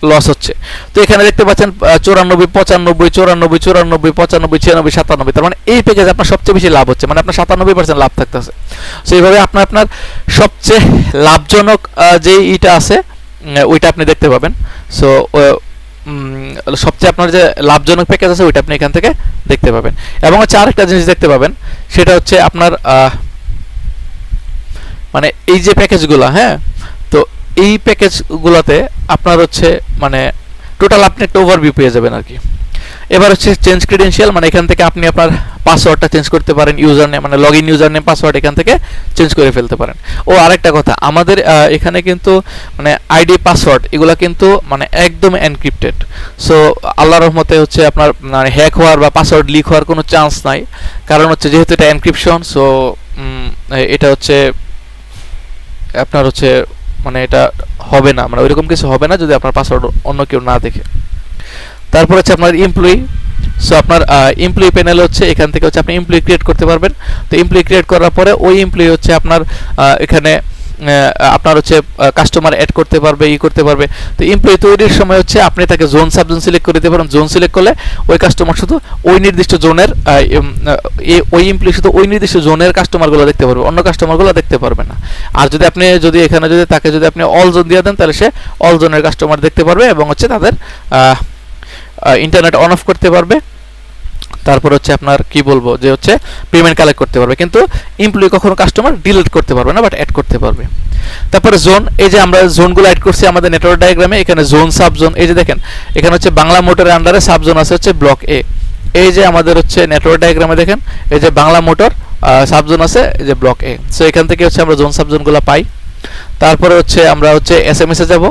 লস হচ্ছে। তো এখানে দেখতে পাচ্ছেন 94, 95, 94, 94, 95, 96, 97, তার মানে এই প্যাকেজে আপনার সবচেয়ে বেশি লাভ হচ্ছে, মানে আপনার 97% লাভ থাকতেছে। সো এইভাবে আপনার সবচেয়ে লাভজনক যে ইটা আছে ওইটা আপনি দেখতে পাবেন। সো সবচেয়ে আপনার যে লাভজনক প্যাকেজ আছে ওইটা আপনি এখান থেকে দেখতে পাবেন। এবং হচ্ছে আরেকটা জিনিস দেখতে পাবেন, সেটা হচ্ছে আপনার মানে এই যে প্যাকেজগুলো, হ্যাঁ, তো এই প্যাকেজগুলোতে আপনার হচ্ছে মানে টোটাল আপনি একটা ওভারভিউ পেয়ে যাবেন আর কি। এবার হচ্ছে চেঞ্জ ক্রেডেনশিয়াল, মানে এখান থেকে আপনি আপনার পাসওয়ার্ডটা চেঞ্জ করতে পারেন, ইউজার নেম মানে লগইন ইউজার নেম পাসওয়ার্ড এখান থেকে চেঞ্জ করে ফেলতে পারেন। ও আরেকটা কথা, আমাদের এখানে কিন্তু মানে আইডি পাসওয়ার্ড এগুলো কিন্তু মানে একদম এনক্রিপ্টেড। সো আল্লাহর রহমতে হচ্ছে আপনার মানে হ্যাক হওয়ার বা পাসওয়ার্ড লিক হওয়ার কোনো চান্স নাই, কারণ হচ্ছে যেহেতু এটা এনক্রিপশন। সো এটা হচ্ছে আপনার হচ্ছে মানে এটা হবে না, মানে ওইরকম কিছু হবে না যদি আপনার পাসওয়ার্ড অন্য কেউ না দেখে। তারপর হচ্ছে আপনার এমপ্লয়ি সো আপনার এমপ্লয়ি প্যানেল হচ্ছে এখান থেকে হচ্ছে আপনি এমপ্লয়ি ক্রিয়েট করতে পারবেন। তো এমপ্লয়ি ক্রিয়েট করার পরে ওই এমপ্লয়ি হচ্ছে আপনার এখানে আপনার হচ্ছে কাস্টমার অ্যাড করতে পারবে, করতে পারবে। তো এমপ্লয়ি তৈরির সময় হচ্ছে আপনি তাকে জোন সাবজোন সিলেক্ট করে দিতে পারেন। জোন সিলেক্ট করলে ওই কাস্টমার শুধু ওই নির্দিষ্ট জোনের ওই এমপ্লয়ি শুধু ওই নির্দিষ্ট জোনের কাস্টমারগুলো দেখতে পারবে, অন্য কাস্টমারগুলো দেখতে পারবে না। আর যদি আপনি এখানে তাকে আপনি অল জোন দিয়ে দেন, তাহলে সে অল জোনের কাস্টমার দেখতে পারবে এবং হচ্ছে তাদের ইন্টারনেট অন অফ করতে পারবে। তারপর হচ্ছে আপনার কি বলবো যে হচ্ছে পেমেন্ট কালেক্ট করতে পারবে, কিন্তু এমপ্লয়ি কখনো কাস্টমার ডিলিট করতে পারবে না, বাট অ্যাড করতে পারবে। তারপরে জোন, এই যে আমরা জোনগুলো অ্যাড করছি আমাদের নেটওয়ার্ক ডায়াগ্রামে, এখানে জোন সাব জোন, এই যে দেখেন এখানে হচ্ছে বাংলা মোটরের আন্ডারে সাব জোন আছে হচ্ছে ব্লক এ। এই যে আমাদের হচ্ছে নেটওয়ার্ক ডায়াগ্রামে দেখেন এই যে বাংলা মোটর সাব জোন আছে এই যে ব্লক এ। সো এখান থেকে হচ্ছে আমরা জোন সাব জোনগুলো পাই। তারপরে হচ্ছে আমরা হচ্ছে এসএমএস এ যাব।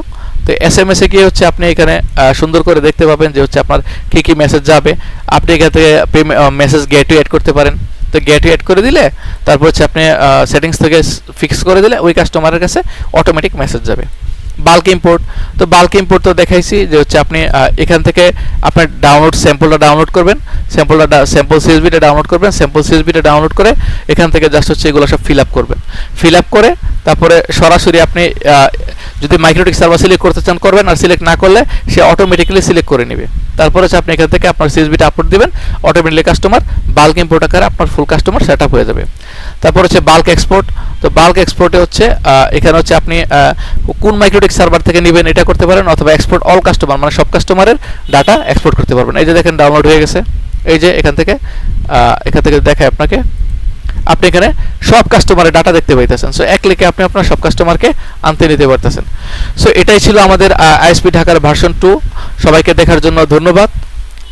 তো এসএমএস এ গিয়ে হচ্ছে আপনি এখানে সুন্দর করে দেখতে পাবেন যে হচ্ছে আপনার কি কি মেসেজ যাবে। আপনি এখান থেকে মেসেজ গেটওয়ে অ্যাড করতে পারেন। তো গেটওয়ে অ্যাড করে দিলে তারপর হচ্ছে আপনি সেটিংস থেকে ফিক্স করে দিলে ওই কাস্টমারের কাছে অটোমেটিক মেসেজ যাবে। বাল্ক ইম্পোর্ট, তো বাল্ক ইম্পোর্ট তো দেখাইছি যে হচ্ছে আপনি এখান থেকে আপনার স্যাম্পলটা ডাউনলোড করবেন, স্যাম্পল সিএসভিটা ডাউনলোড করবেন, স্যাম্পল সিএসভিটা ডাউনলোড করে এখান থেকে জাস্ট হচ্ছে এগুলো সব ফিল আপ করবেন। ফিল আপ করে তারপরে সরাসরি আপনি যদি মাইক্রোটিক সার্ভার সিলেক্ট করতে চান করবেন, আর সিলেক্ট না করলে সে অটোমেটিক্যালি সিলেক্ট করে নেবে। তারপরে হচ্ছে আপনি এখান থেকে আপনার সিএসভিটা আপলোড দিবেন, অটোমেটিক্যালি কাস্টমার বাল্ক ইম্পোর্ট আকারে আপনার ফুল কাস্টমার সেট আপ হয়ে যাবে। তারপর হচ্ছে বাল্ক এক্সপোর্ট। তো বাল্ক এক্সপোর্টে হচ্ছে এখানে হচ্ছে আপনি কোন মাইক্রোটিক সার্ভার থেকে নেবেন এটা করতে পারেন, অথবা এক্সপোর্ট অল কাস্টমার মানে সব কাস্টমারের ডাটা এক্সপোর্ট করতে পারবেন। এই যে দেখেন ডাউনলোড হয়ে গেছে, এই যে এখান থেকে দেখায় আপনাকে, আপনি এখানে সব কাস্টমারের ডাটা দেখতে পাইতেছেন। সো এক ক্লিকে আপনি আপনার সব কাস্টমারকে আনতে নিতে পারতেছেন। সো এটাই ছিল আমাদের আইএসপি ঢাকার ভার্সন 2। সবাইকে দেখার জন্য ধন্যবাদ।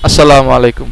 আসসালামু আলাইকুম।